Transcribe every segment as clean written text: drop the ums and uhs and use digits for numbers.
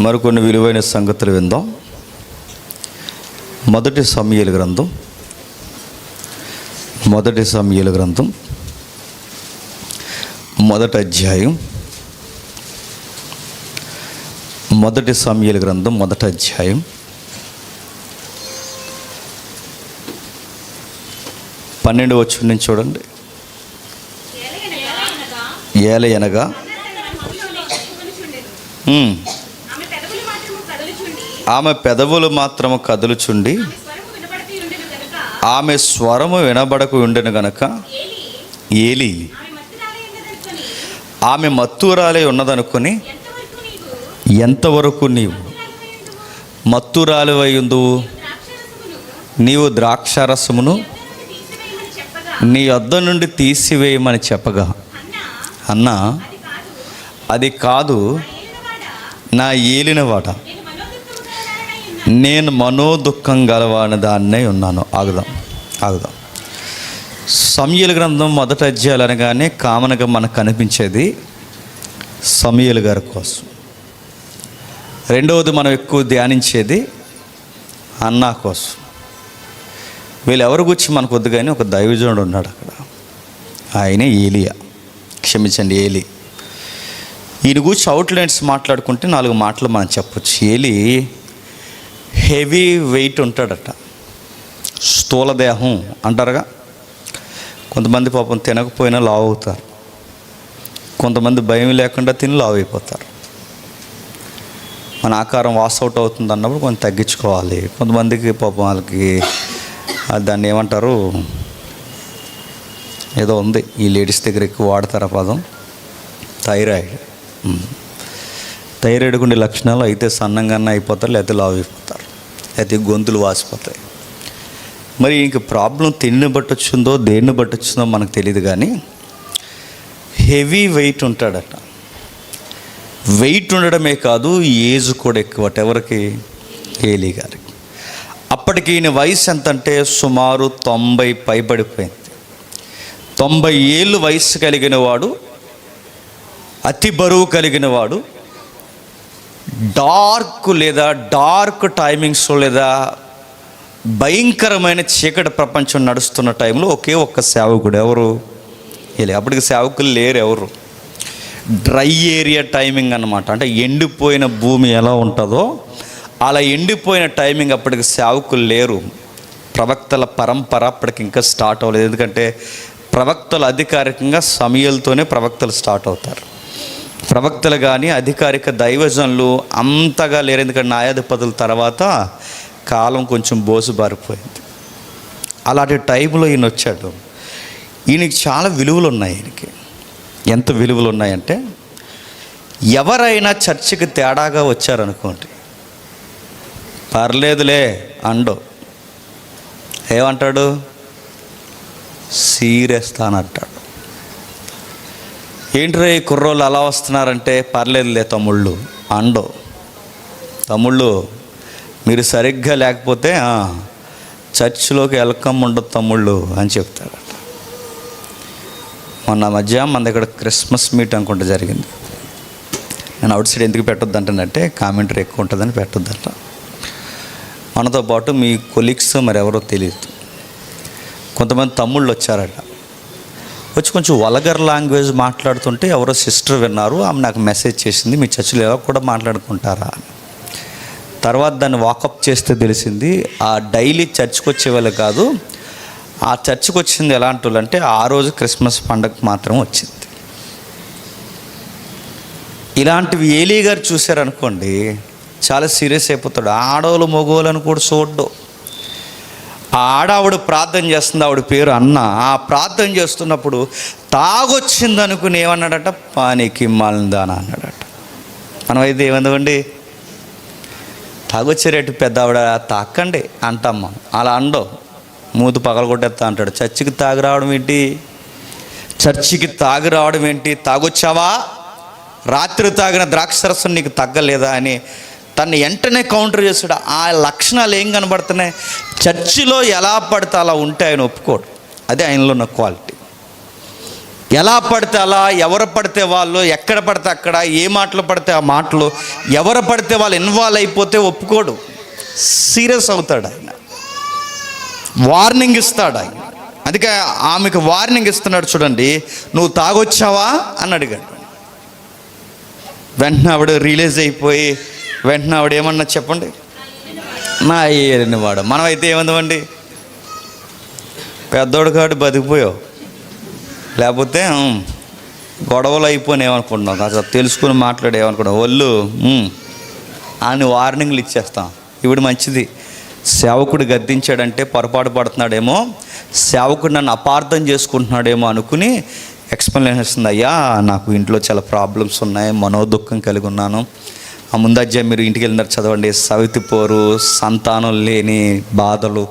మరికొన్ని విలువైన సంగతులు విందాం. మొదటి సమూయేలు గ్రంథం మొదటి అధ్యాయం. మొదటి సమూయేలు గ్రంథం మొదటి అధ్యాయం 12వ వచనం నుంచి చూడండి. ఏలయనగా ఆమె పెదవులు మాత్రము కదులుచుండి ఆమె స్వరము వినబడకు ఉండెను గనక ఏలి ఆమె మత్తురాలే ఉన్నదనుకొని, ఎంతవరకు నీవు మత్తురాలివై ఉందువు? నీవు ద్రాక్షారసమును నీ వద్ద నుండి తీసివేయమని చెప్పగా, అన్నా అది కాదు నా ఏలినవాడ, నేను మనోదుఖం గలవాని దాన్నే ఉన్నాను. ఆగుదాం. సమూయేలు గ్రంథం మొదటి అధ్యాయాలు అనగానే కామన్గా మనకు కనిపించేది సమూయేలు గారి కోసం. రెండవది మనం ఎక్కువ ధ్యానించేది అన్నా కోసం. వీళ్ళు ఎవరి గురించి మనకు వద్దు, కానీ ఒక దైవజనుడు ఉన్నాడు అక్కడ, ఆయనే ఏలియా. క్షమించండి, ఏలి. ఈయన గురించి అవుట్లైన్స్ మాట్లాడుకుంటే 4 మాటలు మనం చెప్పచ్చు. ఏలి హెవీ వెయిట్ ఉంటాడట, స్థూలదేహం అంటారుగా. కొంతమంది పాపం తినకపోయినా లావు అవుతారు, కొంతమంది భయం లేకుండా తిని లావు అయిపోతారు. మన ఆకారం వాస్ అవుట్ అవుతుంది అన్నప్పుడు కొంచెం తగ్గించుకోవాలి. కొంతమందికి పాపం వాళ్ళకి దాన్ని ఏమంటారు, ఏదో ఉంది, ఈ లేడీస్ దగ్గర ఎక్కువ వాడతారు ఆ పదం, థైరాయిడ్. థైరాయిడ్కి ఉండే లక్షణాలు అయితే సన్నంగా అయిపోతారు, లేకపోతే లావు అయిపోతారు, లేకపోతే గొంతులు వాసిపోతాయి. మరి ఇంక ప్రాబ్లం తిండిని బట్టి వచ్చిందో దేన్ని బట్టి వచ్చిందో మనకు తెలియదు, కానీ హెవీ వెయిట్ ఉంటాడట. వెయిట్ ఉండడమే కాదు, ఏజ్ కూడా ఎక్కువ. ఎవరికి? ఏలీ గారికి. అప్పటికి ఈయన వయసు ఎంతంటే సుమారు 90 పైబడిపోయింది. 90 ఏళ్ళు వయసు కలిగిన వాడు, అతి బరువు కలిగిన వాడు, డార్క్ టైమింగ్స్ లేదా భయంకరమైన చీకటి ప్రపంచం నడుస్తున్న టైంలో ఒకే ఒక్క సేవకుడు. ఎవరు? ఇలా అప్పటికి సేవకులు లేరు ఎవరు. డ్రై ఏరియా టైమింగ్ అన్నమాట. అంటే ఎండిపోయిన భూమి ఎలా ఉంటుందో అలా ఎండిపోయిన టైమింగ్. అప్పటికి సేవకులు లేరు. ప్రవక్తల పరంపర అప్పటికి ఇంకా స్టార్ట్ అవ్వలేదు. ఎందుకంటే ప్రవక్తలు అధికారికంగా సమూయేలుతోనే ప్రవక్తలు స్టార్ట్ అవుతారు. ప్రవక్తలు కానీ అధికారిక దైవజనులు అంతగా లేరు. ఎందుకంటే న్యాయాధిపతుల తర్వాత కాలం కొంచెం బోసుబారిపోయింది. అలాంటి టైంలో ఈయన వచ్చాడు. ఈయనకి చాలా విలువలు ఉన్నాయి. ఈయనకి ఎంత విలువలు ఉన్నాయంటే, ఎవరైనా చర్చికి తేడాగా వచ్చారనుకోండి, పర్లేదులే అండో, ఏమంటాడు? సీరేస్తానంటాడు. ఏంట్రా ఈ కుర్రోళ్ళు అలా వస్తున్నారంటే, పర్లేదులే తమ్ముళ్ళు అండో, తమ్ముళ్ళు మీరు సరిగ్గా లేకపోతే చర్చిలోకి వెల్కమ్ ఉండదు తమ్ముళ్ళు అని చెప్తాడట. మొన్న మధ్య మన దగ్గర క్రిస్మస్ మీట్ అనుకుంటే జరిగింది. నేను అవుట్ సైడ్ ఎందుకు పెట్టొద్దు అంటానంటే, కామెంటరీ ఎక్కువ ఉంటుందని పెట్టొద్దంట. మనతో పాటు మీ కొలీగ్స్ మరి ఎవరో తెలియదు, కొంతమంది తమ్ముళ్ళు వచ్చారట. వచ్చి కొంచెం వల్గర్ లాంగ్వేజ్ మాట్లాడుతుంటే ఎవరో సిస్టర్ విన్నారు. ఆమె నాకు మెసేజ్ చేసింది, మీ చర్చిలో ఎవరు కూడా మాట్లాడుకుంటారా అని. తర్వాత దాన్ని వాకప్ చేస్తే తెలిసింది, ఆ డైలీ చర్చ్కి వచ్చేవాళ్ళు కాదు, ఆ చర్చ్కి వచ్చింది ఎలాంటి వాళ్ళు అంటే, ఆ రోజు క్రిస్మస్ పండగ మాత్రం వచ్చింది. ఇలాంటివి ఏలీ గారు చూశారనుకోండి, చాలా సీరియస్ అయిపోతాడు. ఆడవాళ్ళు మగవాళ్ళని కూడా చూడ్డు. ఆ ఆడావిడ ప్రార్థన చేస్తుంది, ఆవిడ పేరు అన్న. ఆ ప్రార్థన చేస్తున్నప్పుడు తాగొచ్చింది అనుకుని ఏమన్నాడట? పానికి మాలిందానా అన్నాడట. మనమైతే ఏమందామండి, తాగొచ్చారేటు పెద్ద ఆవిడ తాకండి అంటాం మనం. అలా అండో, మూతు పగలగొట్టేస్తా అంటాడు. చర్చికి తాగి రావడం ఏంటి? తాగొచ్చావా? రాత్రి తాగిన ద్రాక్షరసం నీకు తగ్గలేదా అని తను వెంటనే కౌంటర్ చేస్తాడు. ఆ లక్షణాలు ఏం కనబడుతున్నాయి? చర్చిలో ఎలా పడితే అలా ఉంటే ఆయన ఒప్పుకోడు. అదే ఆయనలో ఉన్న క్వాలిటీ. ఎలా పడితే అలా, ఎవరు పడితే వాళ్ళు, ఎక్కడ పడితే అక్కడ, ఏ మాటలు పడితే ఆ మాటలు, ఎవరు పడితే వాళ్ళు ఇన్వాల్వ్ అయిపోతే ఒప్పుకోడు. సీరియస్ అవుతాడు ఆయన, వార్నింగ్ ఇస్తాడు ఆయన. అందుకే ఆమెకు వార్నింగ్ ఇస్తున్నాడు చూడండి. నువ్వు తాగొచ్చావా అని అడిగాడు. వెంటనే ఆవిడ రిలీజ్ అయిపోయి వెంటనే ఆవిడ ఏమన్నా చెప్పండి, నా ఏలిన వాడు. మనమైతే ఏమందామండి, పెద్దోడు కాడు బతికిపోయావు, లేకపోతే గొడవలు అయిపోయినాయి ఏమనుకుంటున్నాం, అసలు తెలుసుకుని మాట్లాడేమనుకున్నాం, ఒళ్ళు అని వార్నింగ్లు ఇచ్చేస్తాం. ఇప్పుడు మంచిది, సేవకుడు గద్దించాడంటే పొరపాటు పడుతున్నాడేమో, సేవకుడు నన్ను అపార్థం చేసుకుంటున్నాడేమో అనుకుని ఎక్స్ప్లెనేషన్ ఇస్తుంది. అయ్యా నాకు ఇంట్లో చాలా ప్రాబ్లమ్స్ ఉన్నాయి, మనోదుఖం కలిగి ఉన్నాను. ఆ ముందధ్యాయం మీరు ఇంటికి వెళ్ళినారు చదవండి. సవితిపోరు, సంతానం లేని బాధలు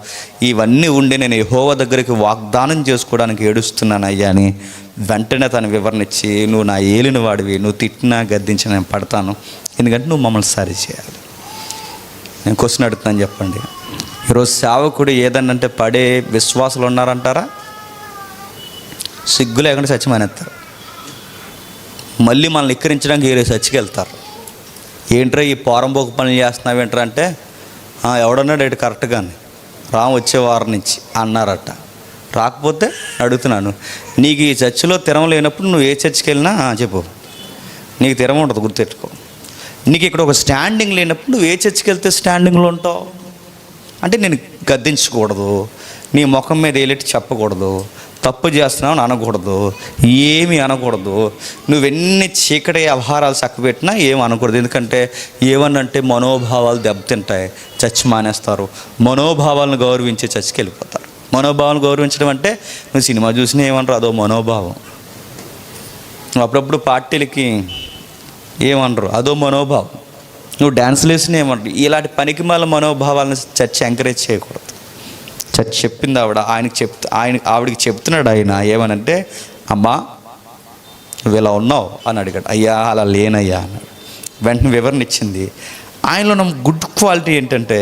ఇవన్నీ ఉండి నేను యెహోవా దగ్గరికి వాగ్దానం చేసుకోవడానికి ఏడుస్తున్నాను అయ్యా అని వెంటనే తను వివరణ ఇచ్చి, నువ్వు నా ఏలిన వాడివి, నువ్వు తిట్టినా గద్దించినా నేను పడతాను, ఎందుకంటే నువ్వు మమ్మల్ని సరి చేయాలి. నేను క్వశ్చన్ అడుగుతున్నాను, చెప్పండి. ఈరోజు సేవకుడు ఏదన్నంటే పడే విశ్వాసులు ఉన్నారంటారా? సిగ్గు లేకుండా సత్యమనేస్తారు. మళ్ళీ మనల్ని ఎక్కిరించడానికి వేరే చర్చికి వెళ్తారు. ఏంట్రా ఈ పోరంబోకు పనులు చేస్తున్నావు ఏంట్రా అంటే, ఎవడన్నాడు ఏంటి కరెక్ట్గానే, రాము వచ్చే వారం నుంచి అన్నారట. రాకపోతే అడుగుతున్నాను, నీకు ఈ చర్చిలో తిరం లేనప్పుడు నువ్వు ఏ చర్చికి వెళ్ళినా చెప్పు, నీకు తిరం ఉంటుంది, గుర్తెట్టుకో. నీకు ఇక్కడ ఒక స్టాండింగ్ లేనప్పుడు నువ్వు ఏ చర్చికి వెళ్తే స్టాండింగ్లో ఉంటావు అంటే నేను గద్దించకూడదు, నీ ముఖం మీద ఏలెట్టి చెప్పకూడదు, తప్పు చేస్తున్నావు అని అనకూడదు, ఏమీ అనకూడదు. నువ్వెన్ని చీకటి వ్యవహారాలు చక్కబెట్టినా ఏమి అనకూడదు. ఎందుకంటే ఏమన్నంటే మనోభావాలు దెబ్బతింటాయి, చర్చ్ మానేస్తారు. మనోభావాలను గౌరవించి చర్చికి వెళ్ళిపోతారు. మనోభావాలను గౌరవించడం అంటే నువ్వు సినిమా చూసినా ఏమనరు, అదో మనోభావం. నువ్వు అప్పుడప్పుడు పార్టీలకి ఏమనరు, అదో మనోభావం. నువ్వు డ్యాన్సులు వేసినా ఏమనరు. ఇలాంటి పనికి మాల మనోభావాలను చర్చ్ ఎంకరేజ్ చేయకూడదు. చర్చ్ చెప్పింది ఆవిడికి చెప్తున్నాడు ఆయన ఏమనంటే, అమ్మా నువ్వు ఇలా ఉన్నావు అని అడిగాడు. అయ్యా అలా లేనయ్యా అన్నాడు. వెంటనే వివరణ ఇచ్చింది. ఆయనలో ఉన్న గుడ్ క్వాలిటీ ఏంటంటే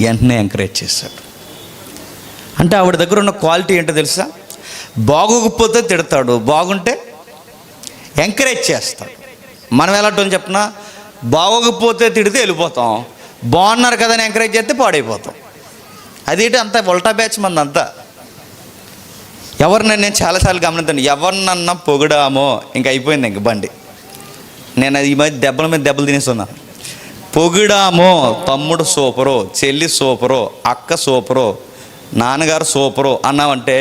వెంటనే ఎంకరేజ్ చేశాడు. అంటే ఆవిడ దగ్గర ఉన్న క్వాలిటీ ఏంటో తెలుసా? బాగోకపోతే తిడతాడు, బాగుంటే ఎంకరేజ్ చేస్తాడు. మనం ఎలాంటి చెప్పినా బాగోకపోతే తిడితే వెళ్ళిపోతాం, బాగున్నారు కదా అని ఎంకరేజ్ చేస్తే పాడైపోతాం. అదేంటి అంత ఉల్టా బ్యాచ్ మంది అంతా. ఎవరినైనా నేను చాలాసార్లు గమనిస్తాను, ఎవరినన్నా పొగిడామో ఇంక అయిపోయింది, ఇంక బండి. నేను ఈ మధ్య దెబ్బల మీద దెబ్బలు తినేస్తున్నాను. పొగిడామో తమ్ముడు సూపరు, చెల్లి సూపరు, అక్క సూపరు, నాన్నగారు సూపరు అన్నామంటే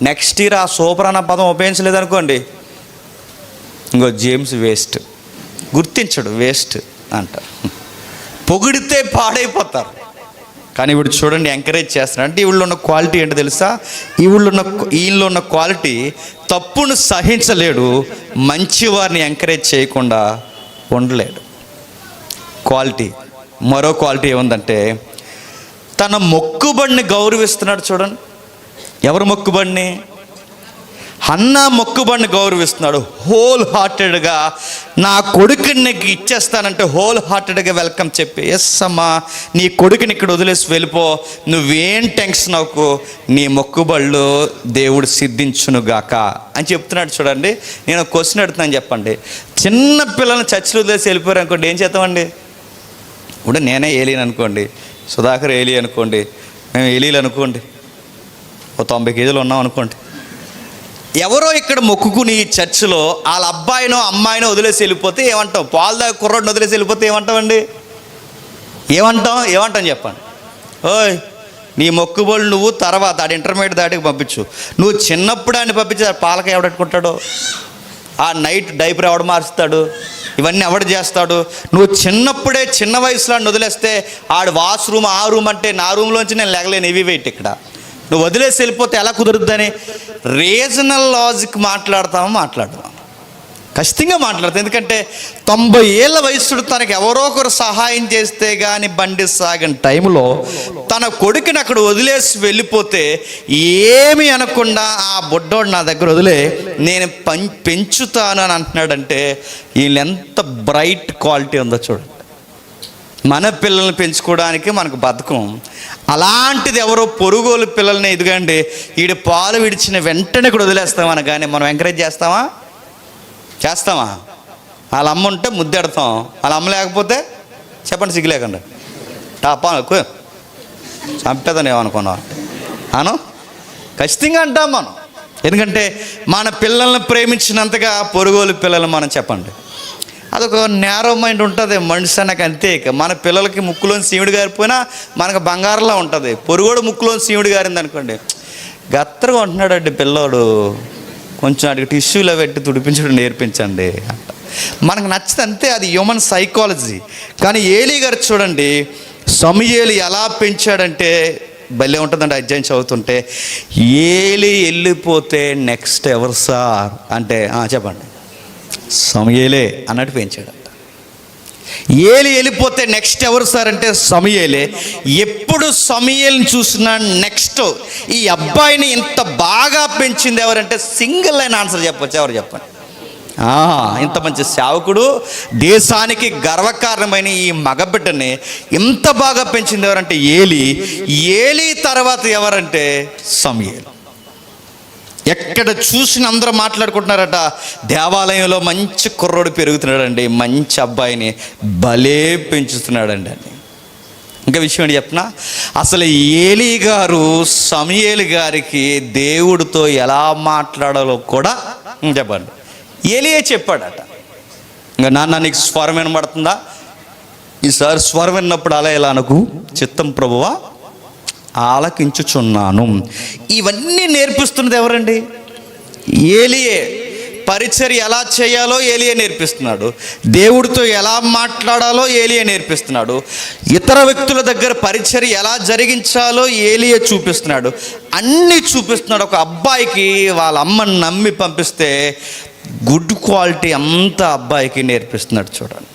నెక్స్ట్ ఇయర్ ఆ సూపర్ అన్న పదం ఉపయోగించలేదనుకోండి, ఇంకో జేమ్స్ వేస్ట్, గుర్తించడు, వేస్ట్ అంటారు. పొగిడితే పాడైపోతారు. కానీ ఇప్పుడు చూడండి ఎంకరేజ్ చేస్తున్నాడు. అంటే వీళ్ళు ఉన్న క్వాలిటీ ఏంటో తెలుసా? వీళ్ళు ఉన్న క్వాలిటీ తప్పును సహించలేడు, మంచివారిని ఎంకరేజ్ చేయకుండా ఉండలేడు. క్వాలిటీ. మరో క్వాలిటీ ఏముందంటే తన మొక్కుబడిని గౌరవిస్తున్నాడు. చూడండి, ఎవరు మొక్కుబడిని? హన్నా మొక్కుబడిని గౌరవిస్తున్నాడు. హోల్ హార్టెడ్గా నా కొడుకుని నీకు ఇచ్చేస్తానంటే హోల్ హార్టెడ్గా వెల్కమ్ చెప్పి, ఎస్ అమ్మా నీ కొడుకుని ఇక్కడ వదిలేసి వెళ్ళిపో, నువ్వేం టెన్షన్ అవ్వకు, నీ మొక్కుబళ్ళు దేవుడు సిద్ధించునుగాక అని చెప్తున్నాడు. చూడండి, నేను ఒక క్వశ్చన్ అడుగుతున్నాను, చెప్పండి. చిన్న పిల్లల్ని చర్చిలో వదిలేసి వెళ్ళిపోయారు అనుకోండి, ఏం చేస్తామండి? ఇప్పుడు నేనే ఏలియన్ అనుకోండి, సుధాకర్ ఏలి అనుకోండి, మేము ఏలీలు అనుకోండి, ఓ 90 కేజీలు ఉన్నాం అనుకోండి. ఎవరో ఇక్కడ మొక్కుకుని ఈ చర్చిలో వాళ్ళ అబ్బాయినో అమ్మాయినో వదిలేసి వెళ్ళిపోతే ఏమంటాం? పాలు దాకా కుర్రోడిని వదిలేసి వెళ్ళిపోతే ఏమంటామండి? ఏమంటాం చెప్పండి. ఓయ్ నీ మొక్కుబోళ్ళు నువ్వు తర్వాత ఆడు ఇంటర్మీడియట్ దాటికి పంపించు, నువ్వు చిన్నప్పుడు ఆయన పంపించి పాలక ఎవడట్టుకుంటాడో, ఆ నైట్ డైపర్ ఎవడు మారుస్తాడు, ఇవన్నీ ఎవడు చేస్తాడు? నువ్వు చిన్నప్పుడే చిన్న వయసులో వదిలేస్తే ఆడు వాష్రూమ్ ఆ రూమ్ అంటే నా రూమ్లోంచి నేను లేగలేను, ఇవి వెయిట్ ఇక్కడ నువ్వు వదిలేసి వెళ్ళిపోతే ఎలా కుదురుద్దని రీజనల్ లాజిక్ మాట్లాడదాం, ఖచ్చితంగా మాట్లాడతాం. ఎందుకంటే 90 ఏళ్ళ వయసుడు తనకు ఎవరో ఒకరు సహాయం చేస్తే కానీ బండి సాగిన టైంలో తన కొడుకుని అక్కడ వదిలేసి వెళ్ళిపోతే ఏమి అనకుండా ఆ బుడ్డోడు నా దగ్గర వదిలే నేను పెంచుతాను అని అంటున్నాడంటే వీళ్ళు ఎంత బ్రైట్ క్వాలిటీ ఉందో చూడండి. మన పిల్లల్ని పెంచుకోవడానికి మనకు బద్ధకం. అలాంటిది ఎవరో పొరుగులు పిల్లల్ని ఎదుగండి వీడి పాలు విడిచిన వెంటనే కూడా వదిలేస్తామని కానీ మనం ఎంకరేజ్ చేస్తామా? వాళ్ళ అమ్మ ఉంటే ముద్దెడతాం, వాళ్ళ అమ్మ లేకపోతే చెప్పండి సిగ్గు లేకుండా టాపా చంపేదని ఏమనుకున్నాం అను ఖచ్చితంగా అంటాం మనం. ఎందుకంటే మన పిల్లల్ని ప్రేమించినంతగా పొరుగులు పిల్లలు మనం చెప్పండి. అదొక నేరో మైండ్ ఉంటుంది మనిషి అన్నకు. అంతే. మన పిల్లలకి ముక్కులోని సీముడు గారిపోయినా మనకు బంగారంలా ఉంటుంది. పొరుగోడు ముక్కులోని సీముడు గారింది అనుకోండి, గత్తరగా ఉంటున్నాడు పిల్లోడు, కొంచెం అడిగి టిష్యూలో పెట్టి తుడిపించడం నేర్పించండి అంట. మనకు నచ్చితే అంతే, అది హ్యూమన్ సైకాలజీ. కానీ ఏలీ గారు చూడండి, సమూయేలు ఎలా పెంచాడంటే భలే ఉంటుందండి. అధ్యాయం చదువుతుంటే ఏలీ వెళ్ళిపోతే నెక్స్ట్ ఎవరు సార్ అంటే చెప్పండి సమూయేలే అన్నట్టు పెంచాడంట. ఏలీ వెళ్ళిపోతే నెక్స్ట్ ఎవరు సార్ అంటే సమూయేలే. ఎప్పుడు సమూయేలుని చూసినా నెక్స్ట్ ఈ అబ్బాయిని ఇంత బాగా పెంచింది ఎవరంటే సింగిల్ లైన్ ఆన్సర్ చెప్పచ్చు. ఎవరు చెప్పండి? ఇంత మంచి సేవకుడు, దేశానికి గర్వకారణమైన ఈ మగబిడ్డని ఇంత బాగా పెంచింది ఎవరంటే ఏలీ. ఏలీ తర్వాత ఎవరంటే సమూయేలు. ఎక్కడ చూసిన అందరూ మాట్లాడుకుంటున్నారట, దేవాలయంలో మంచి కుర్రోడు పెరుగుతున్నాడండి, మంచి అబ్బాయిని భలే పెంచుతున్నాడండి అని. ఇంకా విషయం ఏంటి చెప్పనా, అసలు ఏలీ గారు సమూయేలు గారికి దేవుడితో ఎలా మాట్లాడాలో కూడా చెప్పండి ఏలీయే చెప్పాడట. ఇంకా నాన్న నీకు స్వరం వినబడుతుందా? ఈసారి స్వరం విన్నప్పుడు అలా ఎలా అనకు, చిత్తం ప్రభువా ఆలకించుచున్నాను. ఇవన్నీ నేర్పిస్తున్నది ఎవరండి? ఏలీయే. పరిచర్య ఎలా చేయాలో ఏలీయే నేర్పిస్తున్నాడు. దేవుడితో ఎలా మాట్లాడాలో ఏలీయే నేర్పిస్తున్నాడు. ఇతర వ్యక్తుల దగ్గర పరిచర్య ఎలా జరిగించాలో ఏలీయే చూపిస్తున్నాడు. అన్నీ చూపిస్తున్నాడు. ఒక అబ్బాయికి వాళ్ళ అమ్మని నమ్మి పంపిస్తే గుడ్ క్వాలిటీ అంతా అబ్బాయికి నేర్పిస్తున్నాడు. చూడండి,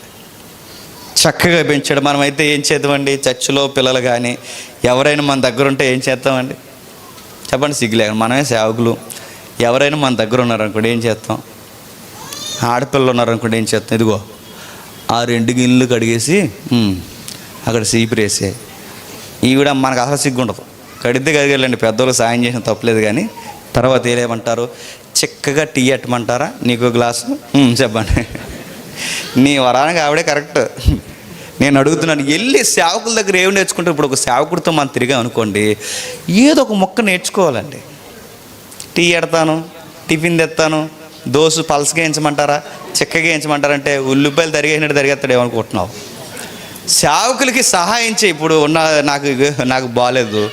చక్కగా పెంచాడు. మనమైతే ఏం చేద్దామండి? చర్చిలో పిల్లలు కానీ ఎవరైనా మన దగ్గర ఉంటే ఏం చేస్తామండి? చెప్పండి సిగ్గులేక. మనమే సేవకులు, ఎవరైనా మన దగ్గర ఉన్నారనుకోండి ఏం చేస్తాం? ఆడపిల్లలు ఉన్నారనుకోండి ఏం చేస్తాం? ఇదిగో ఆ 2 గిన్నెలు కడిగేసి అక్కడ సీపురేసే. ఈవిడ మనకు అసలు సిగ్గు ఉండదు. కడితే కడిగేళ్ళండి, పెద్దోళ్ళు సాయం చేసిన తప్పలేదు. కానీ తర్వాత ఏలేమంటారు? చిక్కగా టీ ఎట్టమంటారా? నీకు గ్లాసు చెప్పండి. నీ వరానికి ఆవిడే కరెక్ట్. నేను అడుగుతున్నాను, వెళ్ళి సేవకుల దగ్గర ఏమి నేర్చుకుంటే, ఇప్పుడు ఒక సేవకుడితో మనం తిరిగాం అనుకోండి, ఏదో ఒక మొక్క నేర్చుకోవాలండి. టీ ఎడతాను, టిఫిన్ తెస్తాను, దోశ పలసగా వేయించమంటారా, చిక్కగా వేయించమంటారంటే ఉల్లిపాయలు తరిగేసినట్టు తరిగేస్తాడు ఏమనుకుంటున్నావు? సేవకులకి సహాయం చేయి. ఇప్పుడు నాకు బాగాలేదు,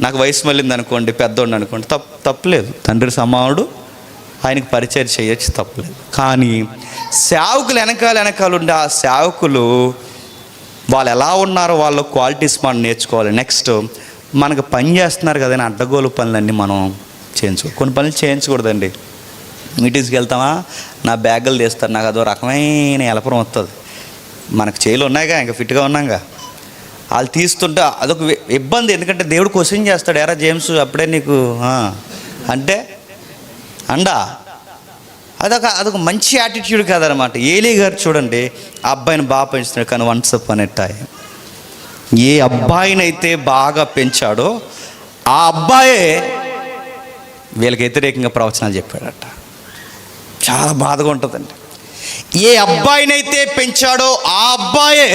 నాకు వయసు మళ్ళింది అనుకోండి, పెద్దోడిని అనుకోండి, తప్పులేదు. తండ్రి సమానుడు, ఆయనకి పరిచయం చేయొచ్చు, తప్పులేదు. కానీ సేవకులు వెనకాల ఉండే ఆ సేవకులు వాళ్ళు ఎలా ఉన్నారో వాళ్ళ క్వాలిటీస్ మనం నేర్చుకోవాలి. నెక్స్ట్ మనకు పని చేస్తున్నారు కదండి, అడ్డగోలు పనులన్నీ మనం కొన్ని పనులు చేయించకూడదండి. మీటింగ్స్కి వెళ్తామా, నా బ్యాగులు తీస్తారు, నాకు అదో రకమైన ఎలపరం వస్తుంది. మనకు చేతులు ఉన్నాయిగా, ఇంకా ఫిట్గా ఉన్నాగా, వాళ్ళు తీస్తుంటే అదొక ఇబ్బంది. ఎందుకంటే దేవుడు క్వశ్చన్ చేస్తాడు, ఎరా జేమ్స్ అప్పుడే నీకు అంటే అండా. అదొక మంచి యాటిట్యూడ్ కాదనమాట. ఏలీ గారు చూడండి, ఆ అబ్బాయిని బాగా పెంచుతున్నాడు. కానీ వన్స్ అపాన్ ఎ టైం ఏ అబ్బాయినైతే బాగా పెంచాడో ఆ అబ్బాయే వీళ్ళకి వ్యతిరేకంగా ప్రవచనాలు చెప్పాడట. చాలా బాధగా ఉంటుందండి. ఏ అబ్బాయినైతే పెంచాడో ఆ అబ్బాయే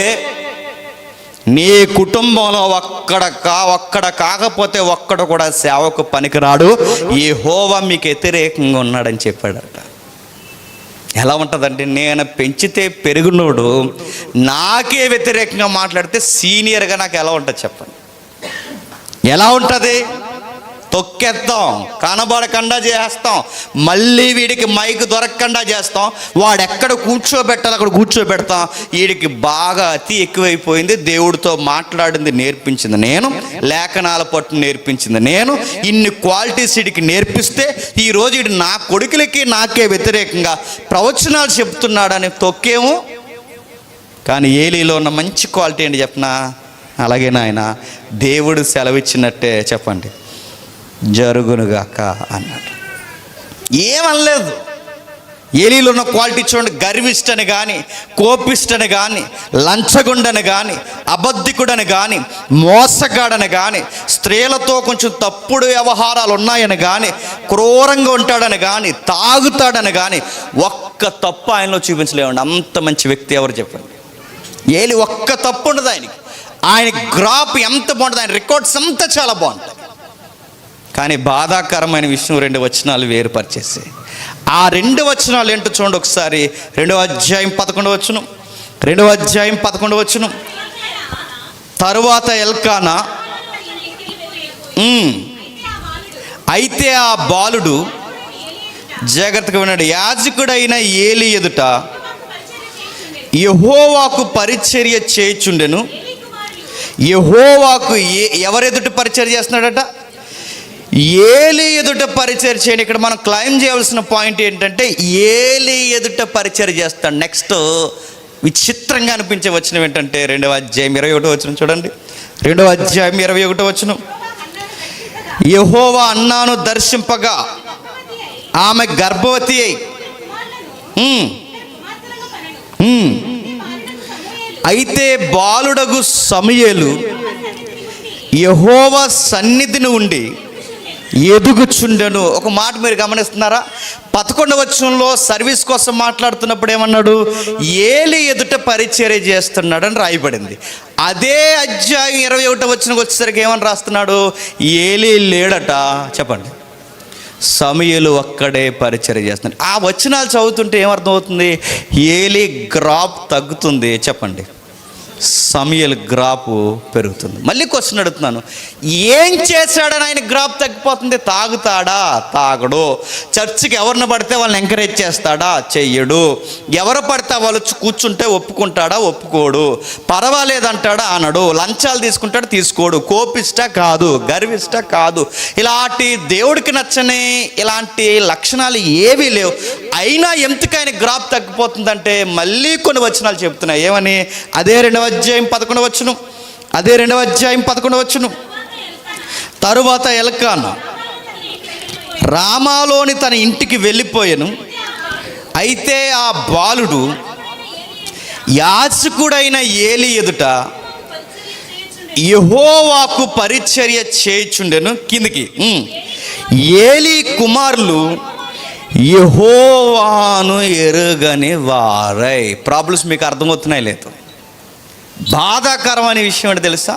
నీ కుటుంబంలో ఒక్కడ కాకపోతే ఒక్కడు కూడా సేవకు పనికిరాడు, యెహోవా మీకు వ్యతిరేకంగా ఉన్నాడని చెప్పాడట. ఎలా ఉంటుందండి? నేను పెంచితే పెరుగునోడు నాకే వ్యతిరేకంగా మాట్లాడితే సీనియర్గా నాకు ఎలా ఉంటుంది చెప్పండి? ఎలా ఉంటుంది? తొక్కేస్తాం, కనబడకుండా చేస్తాం, మళ్ళీ వీడికి మైక్ దొరకకుండా చేస్తాం, వాడు ఎక్కడ కూర్చోబెట్టాలి అక్కడ కూర్చోబెడతాం. వీడికి బాగా అతి ఎక్కువైపోయింది. దేవుడితో మాట్లాడింది నేర్పించింది నేను, లేఖనాల పట్టు నేర్పించింది నేను, ఇన్ని క్వాలిటీస్ వీడికి నేర్పిస్తే ఈరోజు వీడు నా కొడుకులకి నాకే వ్యతిరేకంగా ప్రవచనాలు చెప్తున్నాడని తొక్కేము. కానీ ఏలీలో ఉన్న మంచి క్వాలిటీ ఏంటి చెప్పనా? అలాగే నాయన దేవుడు సెలవిచ్చినట్టే చెప్పండి, జరుగునుగాక అన్నాడు. ఏమనలేదు. ఏలీలో ఉన్న క్వాలిటీ చూడండి. గర్విష్టని కానీ, కోపిష్టని కానీ, లంచగొండని కానీ, అబద్ధికుడని కానీ, మోసగాడని కానీ, స్త్రీలతో కొంచెం తప్పుడు వ్యవహారాలు ఉన్నాయని కానీ, క్రూరంగా ఉంటాడని కానీ, తాగుతాడని కానీ ఒక్క తప్పు ఆయనలో చూపించలేమండి. అంత మంచి వ్యక్తి ఎవరు చెప్పండి? ఏలి ఒక్క తప్పు ఉండదు ఆయనకి. ఆయన గ్రాఫ్ ఎంత బాగుంటుంది, ఆయన రికార్డ్స్ అంతా చాలా బాగుంటాయి. కానీ బాధాకరమైన విషయం 2 వచనాలు వేరుపరిచేసి. ఆ 2 వచనాలు ఏంటో చూడండి ఒకసారి. 2వ అధ్యాయం 11వ వచనం. 2వ అధ్యాయం 11వ వచనం. తరువాత ఎల్కానా, అయితే ఆ బాలుడు, జాగ్రత్తగా విన్నాడు, యాజకుడైన ఏలి ఎదుట యెహోవాకు పరిచర్య చేయుచుండెను. యెహోవాకు ఎవరెదుట పరిచర్య చేస్తున్నాడట? ఏలి ఎదుట పరిచర్య చేయండి. ఇక్కడ మనం క్లైమ్ చేయాల్సిన పాయింట్ ఏంటంటే ఏలి ఎదుట పరిచర్య చేస్తాడు. నెక్స్ట్ విచిత్రంగా అనిపించే వచనం ఏంటంటే 2వ అధ్యాయం 21వ వచనం చూడండి. 2వ అధ్యాయం 21వ వచనం. యెహోవా అన్నాను దర్శింపగా ఆమె గర్భవతి అయి, అయితే బాలుడగు సమూయేలు యెహోవా సన్నిధిని ఉండి ఎదుగుచుండెను. ఒక మాట మీరు గమనిస్తున్నారా? 11వ వచనంలో సర్వీస్ కోసం మాట్లాడుతున్నప్పుడు ఏమన్నాడు? ఏలి ఎదుట పరిచర్య చేస్తున్నాడు అని రాయబడింది. అదే అధ్యాయం 21వ వచనం వచ్చేసరికి ఏమని రాస్తున్నాడు? ఏలి లేడట. చెప్పండి. సమూయేలు ఒక్కడే పరిచర్య చేస్తున్నాడు. ఆ వచనాలు చదువుతుంటే ఏమర్థం అవుతుంది? ఏలి గ్రాఫ్ తగ్గుతుంది. చెప్పండి. సమూయేలు గ్రాఫ్ పెరుగుతుంది. మళ్ళీ క్వశ్చన్ అడుగుతున్నాను, ఏం చేశాడని ఆయన గ్రాఫ్ తగ్గిపోతుంది? తాగుతాడా? తాగడు. చర్చికి ఎవరిని పడితే వాళ్ళని ఎంకరేజ్ చేస్తాడా? చెయ్యడు. ఎవరు పడితే వాళ్ళు కూర్చుంటే ఒప్పుకుంటాడా? ఒప్పుకోడు. పర్వాలేదంటాడా? అనడు. లంచాలు తీసుకుంటాడు? తీసుకోడు. కోపిష్ట కాదు, గర్విష్ట కాదు. ఇలాంటి దేవుడికి నచ్చని ఇలాంటి లక్షణాలు ఏవీ లేవు. అయినా ఎందుకు ఆయన గ్రాఫ్ తగ్గిపోతుందంటే మళ్ళీ కొన్ని వచనాలు చెప్తున్నాయి. ఏమని? అదే 2వ అధ్యాయం 11వ వచనం. అదే 2వ అధ్యాయం 11వ వచనం. తరువాత ఎల్కానా రామాలోని తన ఇంటికి వెళ్ళిపోయాను. అయితే ఆ బాలుడు యాజకుడైన ఏలి ఎదుట యెహోవాకు పరిచర్య చేయుచుండెను. కిందికి. ఏలి కుమారులు యెహోవాను ఎరుగని వారై. ప్రాబ్లమ్స్ మీకు అర్థమవుతున్నాయి లేదు? బాధాకరమైన విషయం అంటే తెలుసా?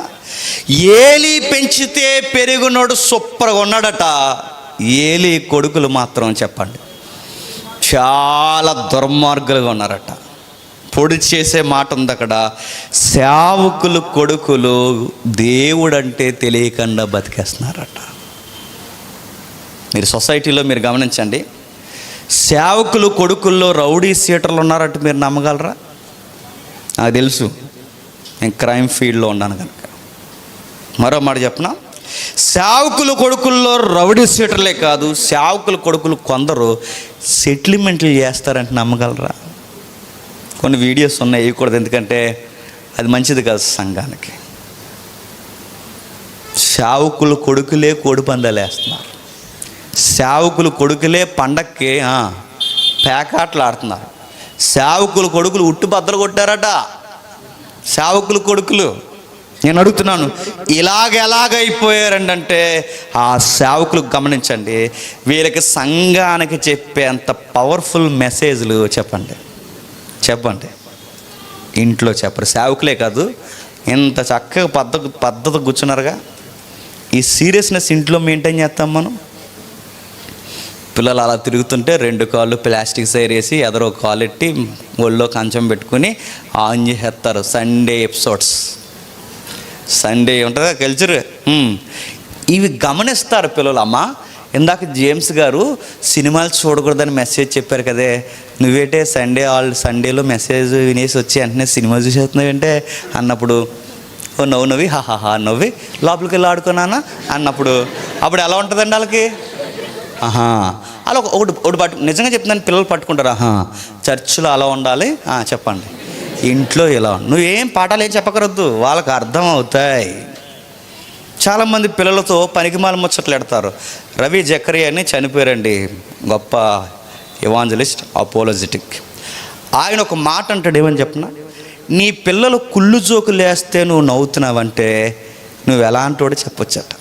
ఏలి పెంచితే పెరుగునోడు సూపర్గా ఉన్నాడట. ఏలి కొడుకులు మాత్రం చెప్పండి చాలా దుర్మార్గులుగా ఉన్నారట. పొడి చేసే మాట ఉంది అక్కడ. సేవకులు కొడుకులు దేవుడంటే తెలియకుండా బతికేస్తున్నారట. మీరు సొసైటీలో మీరు గమనించండి. సేవకులు కొడుకుల్లో రౌడీ సీటర్లు ఉన్నారట. మీరు నమ్మగలరా? నాకు తెలుసు, నేను క్రైమ్ ఫీల్డ్లో ఉన్నాను కనుక. మరో మాట చెప్పనా? సేవకులు కొడుకుల్లో రౌడీ సీటర్లే కాదు, సేవకుల కొడుకులు కొందరు సెటిల్మెంట్లు చేస్తారంటే నమ్మగలరా? కొన్ని వీడియోస్ ఉన్నాయి, వేయకూడదు, ఎందుకంటే అది మంచిది కాదు సంఘానికి. సేవకులు కొడుకులే కోడి పందాలు వేస్తున్నారు. సేవకులు కొడుకులే పండక్కి పేకాట్లు ఆడుతున్నారు. సేవకులు కొడుకులు ఉట్టు బద్దలు కొట్టారట. సేవకులు కొడుకులు. నేను అడుగుతున్నాను, ఎలాగైపోయారంటే ఆ సేవకులు గమనించండి, వీళ్ళకి సంఘానికి చెప్పేంత పవర్ఫుల్ మెసేజ్లు చెప్పండి ఇంట్లో చెప్పరు. సేవకులే కాదు, ఇంత చక్కగా పద్ధతి కూర్చున్నారుగా. ఈ సీరియస్నెస్ ఇంట్లో మెయింటైన్ చేస్తాం మనం. పిల్లలు అలా తిరుగుతుంటే 2 కాళ్ళు ప్లాస్టిక్ సైర్ వేసి ఎదరో కాలు ఎట్టి ఒళ్ళో కంచం పెట్టుకుని ఆన్ చేసేస్తారు. సండే ఎపిసోడ్స్, సండే ఉంటుందా కల్చర్, ఇవి గమనిస్తారు పిల్లలు. అమ్మ, ఇందాక జేమ్స్ గారు సినిమాలు చూడకూడదని మెసేజ్ చెప్పారు కదే, నువ్వేంటే సండేలో మెసేజ్ వినేసి వచ్చి వెంటనే సినిమా చూసేస్తున్నావంటే అన్నప్పుడు నవ్వి హాహా నవ్వి లోపలికి వెళ్ళి ఆడుకున్నానా అన్నప్పుడు అప్పుడు ఎలా ఉంటుందండి వాళ్ళకి? అలా ఒకటి నిజంగా చెప్తున్నాను, పిల్లలు పట్టుకుంటారు. చర్చిలో అలా ఉండాలి, చెప్పండి. ఇంట్లో ఇలా నువ్వేం పాఠాలు ఏం చెప్పకరొద్దు, వాళ్ళకి అర్థం అవుతాయి. చాలామంది పిల్లలతో పనికిమాల ముచ్చట్లు ఎడతారు. రవి జకరియా అని చనిపోయారండి, గొప్ప ఎవాంజలిస్ట్ అపోలజిటిక్. ఆయన ఒక మాట అంటాడు, ఏమని చెప్పిన, నీ పిల్లలు కుళ్ళు జోకులు వేస్తే నువ్వు నవ్వుతున్నావంటే నువ్వు ఎలాంటోడు చెప్పొచ్చట.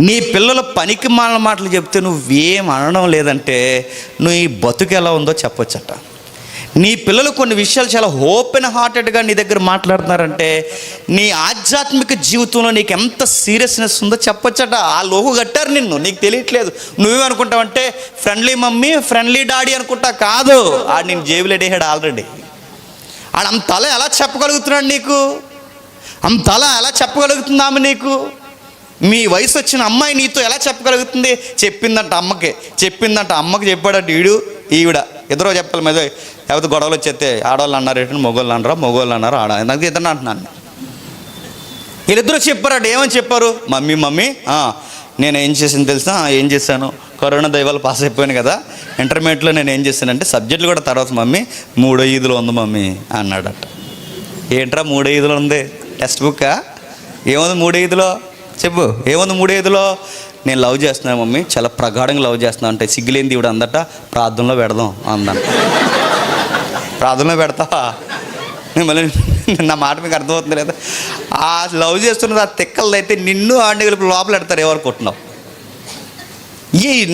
నీ పిల్లలు పనికి మాలిన మాటలు చెప్తే నువ్వేం అనడం లేదంటే నువ్వు ఈ బతుకు ఎలా ఉందో చెప్పొచ్చట. నీ పిల్లలు కొన్ని విషయాలు చాలా ఓపెన్ హార్టెడ్గా నీ దగ్గర మాట్లాడుతున్నారంటే నీ ఆధ్యాత్మిక జీవితంలో నీకు ఎంత సీరియస్నెస్ ఉందో చెప్పొచ్చట. ఆ లోహు కట్టారు నిన్ను, నీకు తెలియట్లేదు. నువ్వేమనుకుంటావంటే ఫ్రెండ్లీ మమ్మీ ఫ్రెండ్లీ డాడీ అనుకుంటా. కాదు, ఆడు నేను జేబులో ఎడేహాడు ఆల్రెడీ. ఆడు అంతలా ఎలా చెప్పగలుగుతున్నాడు నీకు? అంతలా ఎలా చెప్పగలుగుతుంది ఆమె నీకు? మీ వయసు వచ్చిన అమ్మాయి నీతో ఎలా చెప్పగలుగుతుంది? చెప్పిందంట అమ్మకి చెప్పాడట ఈవిడ ఎదురో చెప్పాలి మీద. లేకపోతే గొడవలు వచ్చేస్తే ఆడవాళ్ళు అన్నారు ఏంటంటే మొగోళ్ళు అన్నారు నాకు ఇద్దరు అంటున్నాను. వీళ్ళిద్దరూ చెప్పారట. ఏమని చెప్పారు? మమ్మీ నేను ఏం చేసాను తెలుసా? ఏం చేశాను, కరోనా దైవాలు పాస్ అయిపోయాను కదా, ఇంటర్మీడియట్లో నేను ఏం చేశానంటే సబ్జెక్టులు కూడా తర్వాత మమ్మీ 3/5 ఉంది మమ్మీ అన్నాడట. ఏంట్రా 3/5 ఉంది? టెక్స్ట్ బుక్కా? ఏముంది 3/5? చెప్పు, ఏముంది 3/5? నేను లవ్ చేస్తున్నాను మమ్మీ, చాలా ప్రగాఢంగా లవ్ చేస్తున్నాను అంటే సిగ్గులేంది ఇవిడ అందట. ప్రార్థనలో పెడదాం అందంట. ప్రార్థనలో పెడతావా? మళ్ళీ నా మాట మీకు అర్థమవుతుంది లేదా? ఆ లవ్ చేస్తున్నది ఆ తిక్కలదైతే నిన్ను ఆడిని లోపల పెడతారు. ఎవరు కొట్టినావు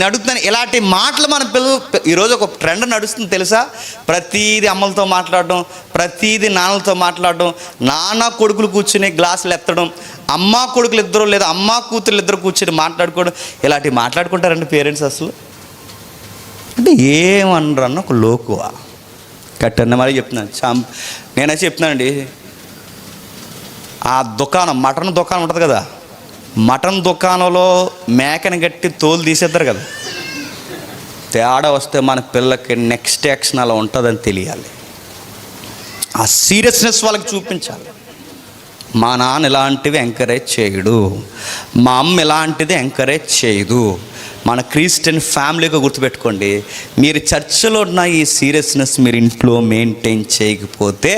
నడుగుతున్నాను. ఇలాంటి మాటలు మన పిల్లలు ఈరోజు ఒక ట్రెండ్ నడుస్తుంది తెలుసా? ప్రతీది అమ్మలతో మాట్లాడడం, ప్రతీది నాన్నలతో మాట్లాడడం, నాన్న కొడుకులు కూర్చుని గ్లాసులు ఎత్తడం, అమ్మ కొడుకులు ఇద్దరు లేదా అమ్మ కూతురు ఇద్దరు కూర్చొని మాట్లాడుకోవడం. ఇలాంటివి మాట్లాడుకుంటారండి పేరెంట్స్. అసలు అంటే ఏమనరు అన్న ఒక లోకువా కట్టన్న మరి చెప్తున్నాను. నేనైతే చెప్తున్నానండి, ఆ దుకాణం మటన్ దుకాణం ఉంటుంది కదా, మటన్ దుకాణంలో మేకని గట్టి తోలు తీసేస్తారు కదా, తేడా వస్తే మన పిల్లలకి నెక్స్ట్ యాక్షన్ అలా ఉంటుందని తెలియాలి. ఆ సీరియస్నెస్ వాళ్ళకి చూపించాలి. మా నాన్న ఇలాంటివి ఎంకరేజ్ చేయడు, మా అమ్మ ఇలాంటిది ఎంకరేజ్ చేయదు. మన క్రిస్టియన్ ఫ్యామిలీగా గుర్తుపెట్టుకోండి, మీరు చర్చిలో ఉన్న ఈ సీరియస్నెస్ మీరు ఇంట్లో మెయింటైన్ చేయకపోతే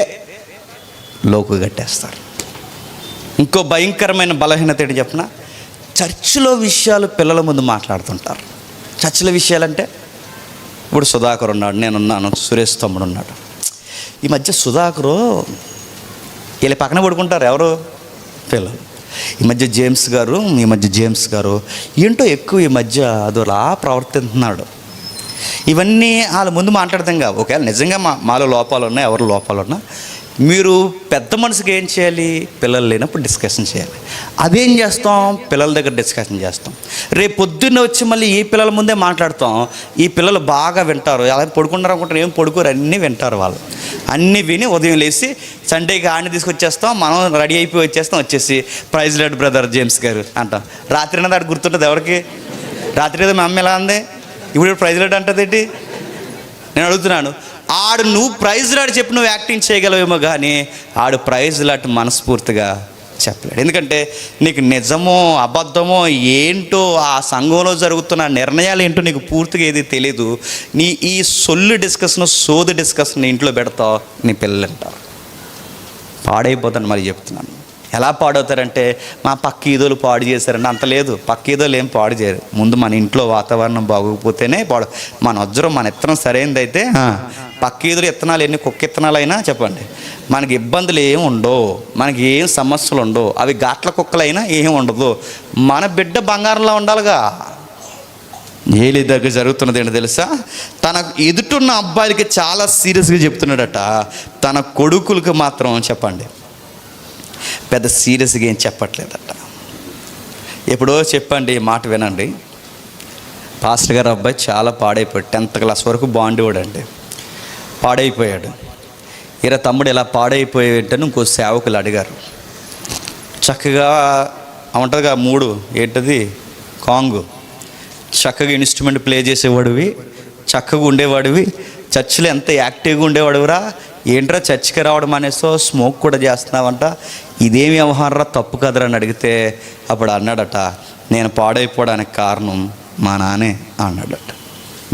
లోకు కట్టేస్తారు. ఇంకో భయంకరమైన బలహీనత ఏంటి చెప్పిన, చర్చిలో విషయాలు పిల్లల ముందు మాట్లాడుతుంటారు. చర్చిలో విషయాలంటే ఇప్పుడు సుధాకర్ ఉన్నాడు, నేనున్నాను, సురేష్ తమ్ముడు ఉన్నాడు. ఈ మధ్య సుధాకరు వీళ్ళ పక్కన పడుకుంటారు ఎవరు? పిల్లలు. ఈ మధ్య జేమ్స్ గారు ఏంటో ఎక్కువ ఈ మధ్య అదోలా ప్రవర్తిస్తున్నాడు. ఇవన్నీ వాళ్ళ ముందు మాట్లాడతాం కాదు. ఒకవేళ నిజంగా మాలో లోపాలు ఉన్నాయి, ఎవరు లోపాలు ఉన్నా మీరు పెద్ద మనసుకి ఏం చేయాలి? పిల్లలు లేనప్పుడు డిస్కషన్ చేయాలి. అదేం చేస్తాం? పిల్లల దగ్గర డిస్కషన్ చేస్తాం. రేపు పొద్దున్న వచ్చి మళ్ళీ ఈ పిల్లల ముందే మాట్లాడతాం. ఈ పిల్లలు బాగా వింటారు. అలా పడుకున్నారు అనుకుంటారు, ఏం పడుకోరు, అన్నీ వింటారు. వాళ్ళు అన్నీ విని ఉదయం లేచి సండేకి ఆడిని తీసుకొచ్చేస్తాం, మనం రెడీ అయిపోయి వచ్చేసి ప్రైజ్ లార్డ్ బ్రదర్ జేమ్స్ గారు అంటాం. రాత్రి అన్నది ఆడు గుర్తుంటుంది ఎవరికి? రాత్రి ఏదో మా అమ్మ ఎలా అంది, ఇప్పుడు ప్రైజ్ లార్డ్ అంటుంది ఏంటి? నేను అడుగుతున్నాను. ఆడు నువ్వు ప్రైజ్ లాట్ చెప్పి నువ్వు యాక్టింగ్ చేయగలవేమో కానీ ఆడు ప్రైజ్ లాట్ మనస్ఫూర్తిగా చెప్పలేడు. ఎందుకంటే నీకు నిజమో అబద్ధమో ఏంటో ఆ సంఘంలో జరుగుతున్న నిర్ణయాలు ఏంటో నీకు పూర్తిగా ఏది తెలీదు. నీ ఈ సోది డిస్కషన్ ఇంట్లో పెడతావు, నీ పిల్లలు అంటారు పాడైపోతాను. మరి చెప్తున్నాను, ఎలా పాడవుతారంటే మా పక్క ఈదోలు పాడు చేశారంటే అంత లేదు. పక్క ఈదోలు ఏం పాడు చేయరు. ముందు మన ఇంట్లో వాతావరణం బాగోకపోతేనే మన వజ్రం మన ఇత్తనం సరైనదైతే పక్క ఈదులు ఇత్తనాలు ఎన్ని కుక్క ఇత్తనాలు అయినా చెప్పండి మనకి ఇబ్బందులు ఏమి ఉండవు, మనకి ఏం సమస్యలు ఉండవు. అవి గాట్ల కుక్కలైనా ఏం ఉండదు. మన బిడ్డ బంగారంలో ఉండాలిగా. ఏలి దగ్గర జరుగుతున్నది ఏంటో తెలుసా? తన ఎదుటున్న అబ్బాయిలకి చాలా సీరియస్గా చెప్తున్నాడట, తన కొడుకులకి మాత్రం చెప్పండి పెద్ద సీరియస్గా ఏం చెప్పట్లేదట. ఎప్పుడో చెప్పండి, మాట వినండి. పాస్టర్ గారు అబ్బాయి చాలా పాడైపోయాడు. 10th క్లాస్ వరకు బాగుండేవాడండి, పాడైపోయాడు. తమ్ముడు ఇలా పాడైపోయేటని ఇంకో సేవకులు అడిగారు. చక్కగా ఉంటుందిగా 3 ఏంటది కాంగు, చక్కగా ఇన్స్ట్రుమెంట్ ప్లే చేసేవాడివి, చక్కగా ఉండేవాడివి, చర్చిలో ఎంత యాక్టివ్గా ఉండేవాడురా, ఏంట్రా చర్చికి రావడం అనేసో స్మోక్ కూడా చేస్తున్నావంట, ఇదేమి వ్యవహారం తప్పు కదరా అని అడిగితే అప్పుడు అన్నాడట, నేను పాడైపోవడానికి కారణం మా నాన్నే అన్నాడట.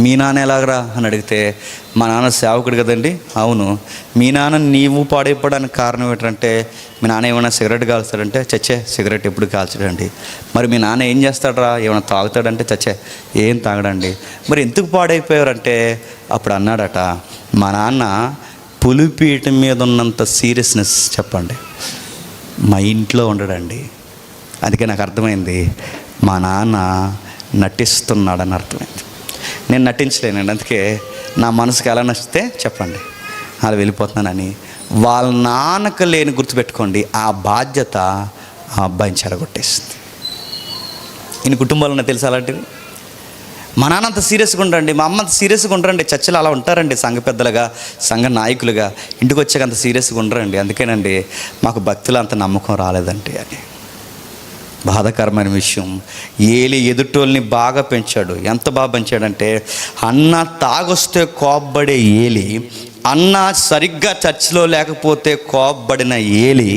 మీ నాన్న ఎలాగరా అని అడిగితే, మా నాన్న సేవకుడు కదండి. అవును, మీ నాన్న నీవు పాడైపోవడానికి కారణం ఏంటంటే, మీ నాన్న ఏమైనా సిగరెట్ కాల్స్తాడంటే, చచ్చే సిగరెట్ ఎప్పుడు కాల్చడండి. మరి మీ నాన్న ఏం చేస్తాడరా, ఏమైనా తాగుతాడంటే, చచ్చే ఏం తాగడండి. మరి ఎందుకు పాడైపోయారంటే, అప్పుడు అన్నాడట, మా నాన్న పులిపీఠం మీద ఉన్నంత సీరియస్నెస్ చెప్పండి మా ఇంట్లో ఉండడండి. అందుకే నాకు అర్థమైంది, మా నాన్న నటిస్తున్నాడని అర్థమైంది. నేను నటించలేనండి, అందుకే నా మనసుకి ఎలా నచ్చితే చెప్పండి అలా వెళ్ళిపోతున్నానని. వాళ్ళ నాన్నకు లేని గుర్తుపెట్టుకోండి, ఆ బాధ్యత ఆ అబ్బాయిని చెడగొట్టేసింది. ఈయన కుటుంబాల్లో తెలుసు అలాంటివి. మా నాన్న అంత సీరియస్గా ఉండరండి, మా అమ్మ అంత సీరియస్గా ఉండరండి. చర్చలు అలా ఉంటారండి, సంఘ పెద్దలుగా, సంఘ నాయకులుగా. ఇంటికి వచ్చాక అంత సీరియస్గా ఉండరండి. అందుకేనండి మాకు భక్తులు అంత నమ్మకం రాలేదండి అని. బాధాకరమైన విషయం. ఏలి ఎదుటోళ్ళని బాగా పెంచాడు. ఎంత బాగా పెంచాడంటే, అన్న తాగొస్తే కోప్పడే ఏలి, అన్న సరిగ్గా చర్చిలో లేకపోతే కోప్పడిన ఏలి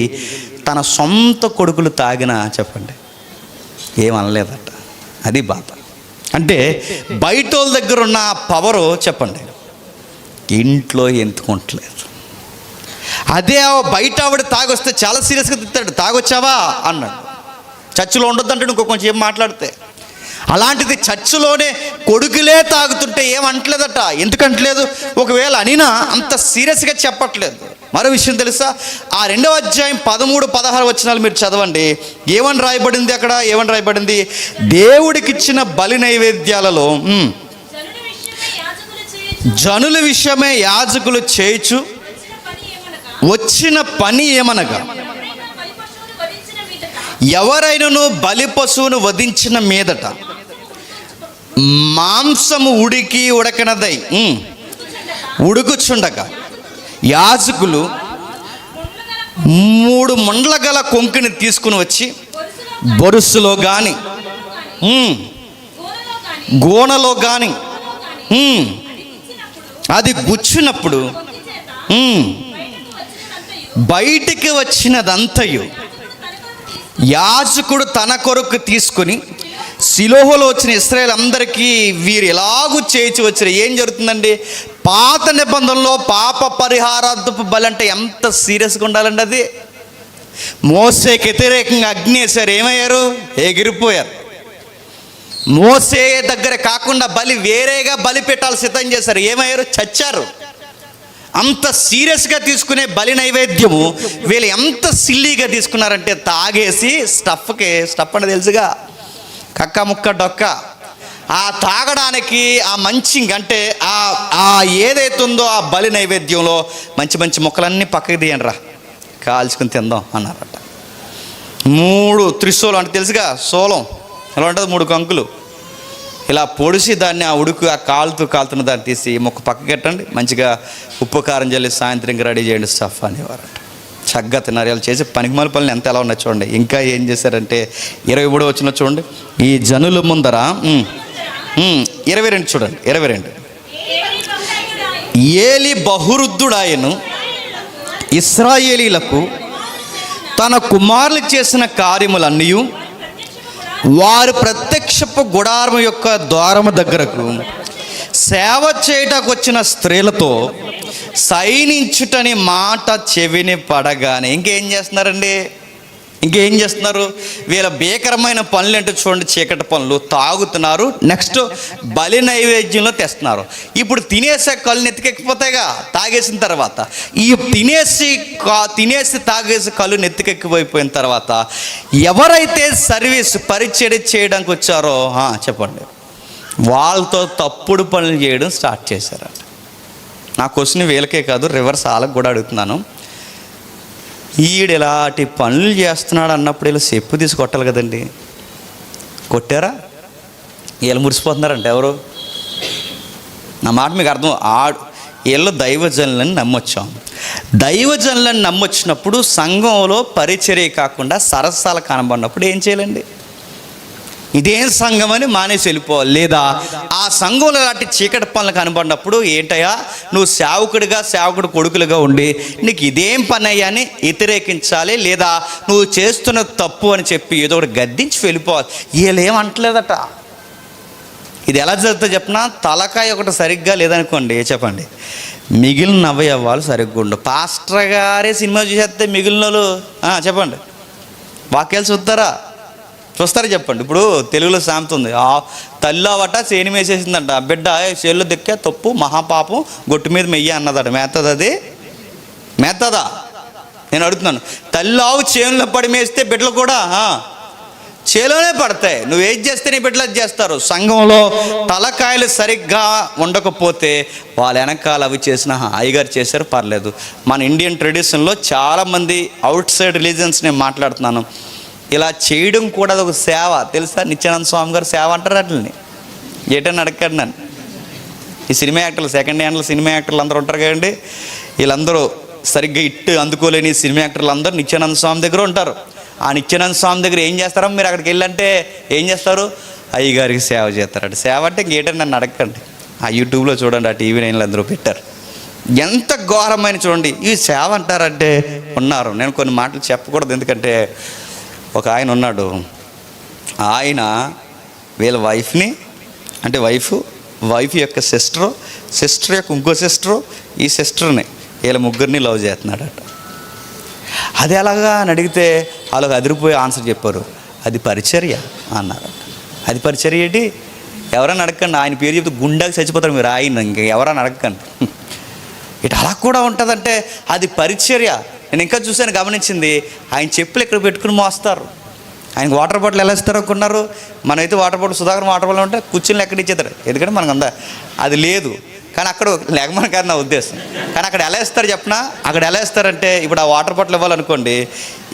తన సొంత కొడుకులు తాగినా చెప్పండి ఏమనలేదట. అది బాధ. అంటే బయట వాళ్ళ దగ్గర ఉన్న పవరు చెప్పండి ఇంట్లో ఎందుకుంటలేదు. అదే బయట ఆవిడ తాగొస్తే చాలా సీరియస్గా తిట్టాడు, తాగొచ్చావా అన్నాడు. చర్చిలో ఉండొద్దు అంటే ఇంకో కొంచెం ఏం మాట్లాడితే, అలాంటిది చర్చిలోనే కొడుకులే తాగుతుంటే ఏమంటలేదట. ఎందుకంటలేదు? ఒకవేళ అనినా అంత సీరియస్గా చెప్పట్లేదు. మరో విషయం తెలుసా, ఆ 2వ అధ్యాయం 13-16 వచనాలు మీరు చదవండి. ఏమని రాయబడింది అక్కడ? ఏమని రాయబడింది? దేవుడికి ఇచ్చిన బలి నైవేద్యాలలో జనుల విషయమే యాజకులు చేయొచ్చు వచ్చిన పని ఏమనగా, ఎవరైనాను బలి పశువును వధించిన మీదట మాంసము ఉడకనదై ఉడుకుచుండగా యాజకులు 3 ముండ్ల గల కొంకిని తీసుకుని వచ్చి బొరుసులో కానీ గోనలో కానీ అది గుచ్చినప్పుడు బయటికి వచ్చినదంతయు యాజకుడు తన కొరకు తీసుకుని సిలోహలో వచ్చిన ఇశ్రాయేలు అందరికీ వీరు ఎలాగూ చేయించి వచ్చారు. ఏం జరుగుతుందండి? పాత నిబంధనలో పాప పరిహారార్థపు బలి అంటే ఎంత సీరియస్గా ఉండాలండి. అది మోసేకి వ్యతిరేకంగా అగ్ని వేశారు, ఏమయ్యారు? ఎగిరిపోయారు. మోసే దగ్గర కాకుండా బలి వేరేగా బలి పెట్టాలి సిద్ధం చేశారు, ఏమయ్యారు? చచ్చారు. అంత సీరియస్గా తీసుకునే బలి నైవేద్యము వీళ్ళు ఎంత సిల్లీగా తీసుకున్నారంటే, తాగేసి స్టఫ్ అంటే తెలుసుగా, కక్క ముక్క డొక్క, ఆ తాగడానికి ఆ మంచి అంటే ఆ ఏదైతే ఉందో ఆ బలి నైవేద్యంలో మంచి మొక్కలన్నీ పక్కకి తీయండి రా, కాల్చుకుని తిందాం అన్నారట. 3 త్రిశూలం అంటే తెలుసుగా, సోలం ఎలా ఉంటుంది, 3 కంకులు ఇలా పొడిసి దాన్ని ఆ కాలుతున్న దాన్ని తీసి మొక్క పక్కకి పెట్టండి, మంచిగా ఉప్పు కారం చల్లి సాయంత్రంకి రెడీ చేయండి స్టఫ్ అనేవారట. చక్కగా తిన్నారు. ఇలా చేసి పనికిమాల పనులు ఎంత ఎలా ఉన్నాయి చూడండి. ఇంకా ఏం చేశారంటే 23 వచనం చూడండి. ఈ జనుల ముందర 22 చూడండి, 22 ఏలి బహురుద్ధుడాయను ఇశ్రాయేలీలకు తన కుమారులు చేసిన కార్యములన్నీ వారు ప్రత్యక్షపు గుడారం యొక్క ద్వారము దగ్గరకు సేవ చేయటకు వచ్చిన స్త్రీలతో సైనించుటని మాట చెవిని పడగానే ఇంకేం చేస్తున్నారు? వీళ్ళ భీకరమైన పనులు ఏంటో చూడండి. చీకటి పనులు, తాగుతున్నారు, నెక్స్ట్ బలి నైవేద్యంలో తెస్తున్నారు. ఇప్పుడు తినేసే కళ్ళు నెత్తికెక్కిపోతాయిగా తాగేసిన తర్వాత. ఈ తినేసి తాగేసి కళ్ళు నెత్తికెక్కిపోయిపోయిన తర్వాత ఎవరైతే పరిచర్య చేయడానికి వచ్చారో చెప్పండి, వాళ్ళతో తప్పుడు పనులు చేయడం స్టార్ట్ చేశారట. నా క్వశ్చన్ వీళ్ళకే కాదు, రివర్స్ వాళ్ళకి కూడా అడుగుతున్నాను. ఈడు ఇలాంటి పనులు చేస్తున్నాడు అన్నప్పుడు వీళ్ళు చెప్పు తీసి కొట్టాలి కదండి. కొట్టారా? వీళ్ళు మురిసిపోతున్నారంటే ఎవరు? నా మాట మీకు అర్థం. వీళ్ళు దైవజనులను నమ్మొచ్చాం. దైవజనులను నమ్మొచ్చినప్పుడు సంఘంలో పరిచర్య కాకుండా సరసాలు కనబడినప్పుడు ఏం చేయాలండి? ఇదేం సంఘం అని మానేసి వెళ్ళిపోవాలి. లేదా ఆ సంఘంలో లాంటి చీకటి పనులు కనబడినప్పుడు, ఏంటయ్యా నువ్వు సేవకుడు కొడుకులుగా ఉండి నీకు ఇదేం పని అయ్యా అని వ్యతిరేకించాలి, లేదా నువ్వు చేస్తున్న తప్పు అని చెప్పి ఏదో ఒకటి గద్దించి వెళ్ళిపోవాలి. వీళ్ళు ఏమంటలేదట. ఇది ఎలా జరుగుతుందో చెప్పిన, తలకాయ ఒకటి సరిగ్గా లేదనుకోండి, చెప్పండి, మిగిలిన అవయవాలు సరిగ్గా ఉండవు. పాస్టర్ గారే సినిమా చూసేస్తే మిగిలిన వాళ్ళు చెప్పండి వాక్యాలు చూస్తారా చెప్పండి. ఇప్పుడు తెలుగులో సామెత ఉంది, తల్లి అవట చేని వేసేసిందంట, బిడ్డ చేళ్ళు దిక్కే తప్పు మహాపాపం గొట్టు మీద మెయ్య అన్నదట. మేత్తదా నేను అడుగుతున్నాను. తల్లి ఆవు చేనులో పడి మేస్తే బిడ్డలు కూడా చేలోనే పడతాయి. నువ్వు ఏది చేస్తే నీ బిడ్డలు అది చేస్తారు. సంఘంలో తలకాయలు సరిగ్గా ఉండకపోతే వాళ్ళ వెనకాల అవి చేసిన అయ్యగారు చేశారు పర్లేదు. మన ఇండియన్ ట్రెడిషన్లో చాలామంది అవుట్ సైడ్ రిలీజన్స్ నేను మాట్లాడుతున్నాను, ఇలా చేయడం కూడా ఒక సేవ తెలుసా. నిత్యానంద స్వామి గారు సేవ అంటారు అట్లని. ఏటని అడగండి నన్ను. ఈ సినిమా యాక్టర్లు, సెకండ్ హ్యాండ్లో సినిమా యాక్టర్లు అందరూ ఉంటారు కదండి, వీళ్ళందరూ సరిగ్గా ఇట్టు అందుకోలేని సినిమా యాక్టర్లు అందరూ నిత్యానంద స్వామి దగ్గర ఉంటారు. ఆ నిత్యానంద స్వామి దగ్గర ఏం చేస్తారో మీరు అక్కడికి వెళ్ళంటే ఏం చేస్తారు, అయ్యగారికి సేవ చేస్తారట. సేవ అంటే ఇంకేంటని నన్ను అడగండి. ఆ యూట్యూబ్లో చూడండి, ఆ టీవీ నైన్లో అందరూ పెట్టారు. ఎంత ఘోరమైన చూడండి. ఈ సేవ అంటారంటే ఉన్నారు. నేను కొన్ని మాటలు చెప్పకూడదు, ఎందుకంటే ఒక ఆయన ఉన్నాడు, ఆయన వీళ్ళ వైఫ్ని అంటే వైఫ్ యొక్క సిస్టర్ యొక్క ఇంకో సిస్టరు, ఈ సిస్టర్ని వీళ్ళ ముగ్గురిని లవ్ చేస్తున్నాడట. అది ఎలాగా అని అడిగితే వాళ్ళకి అదిరిపోయి ఆన్సర్ చెప్పారు, అది పరిచర్య అన్నారట. అది పరిచర్య ఏంటి? ఎవరైనా అడగండి, ఆయన పేరు చెప్తే గుండాకి చచ్చిపోతారు మీరు. ఆయన ఇంకా ఎవరైనా అడగండి. ఇటు అలా కూడా ఉంటుందంటే అది పరిచర్య. నేను ఇంకా చూసాను, గమనించింది, ఆయన చెప్పులు ఇక్కడ పెట్టుకుని మోస్తారు. ఆయనకు వాటర్ బాటిల్ ఎలా ఇస్తారో అనుకున్నారు. మనమైతే water bottle Sudhakar water bottle ఉంటే కూర్చుని ఎక్కడ ఇచ్చేస్తారు, ఎందుకంటే మనకు అది లేదు. కానీ అక్కడ లేకమని కాదు నా ఉద్దేశం. కానీ అక్కడ ఎలా ఇస్తారు చెప్పినా, అక్కడ ఎలా ఇస్తారంటే ఇప్పుడు ఆ వాటర్ బాటిల్ ఇవ్వాలనుకోండి,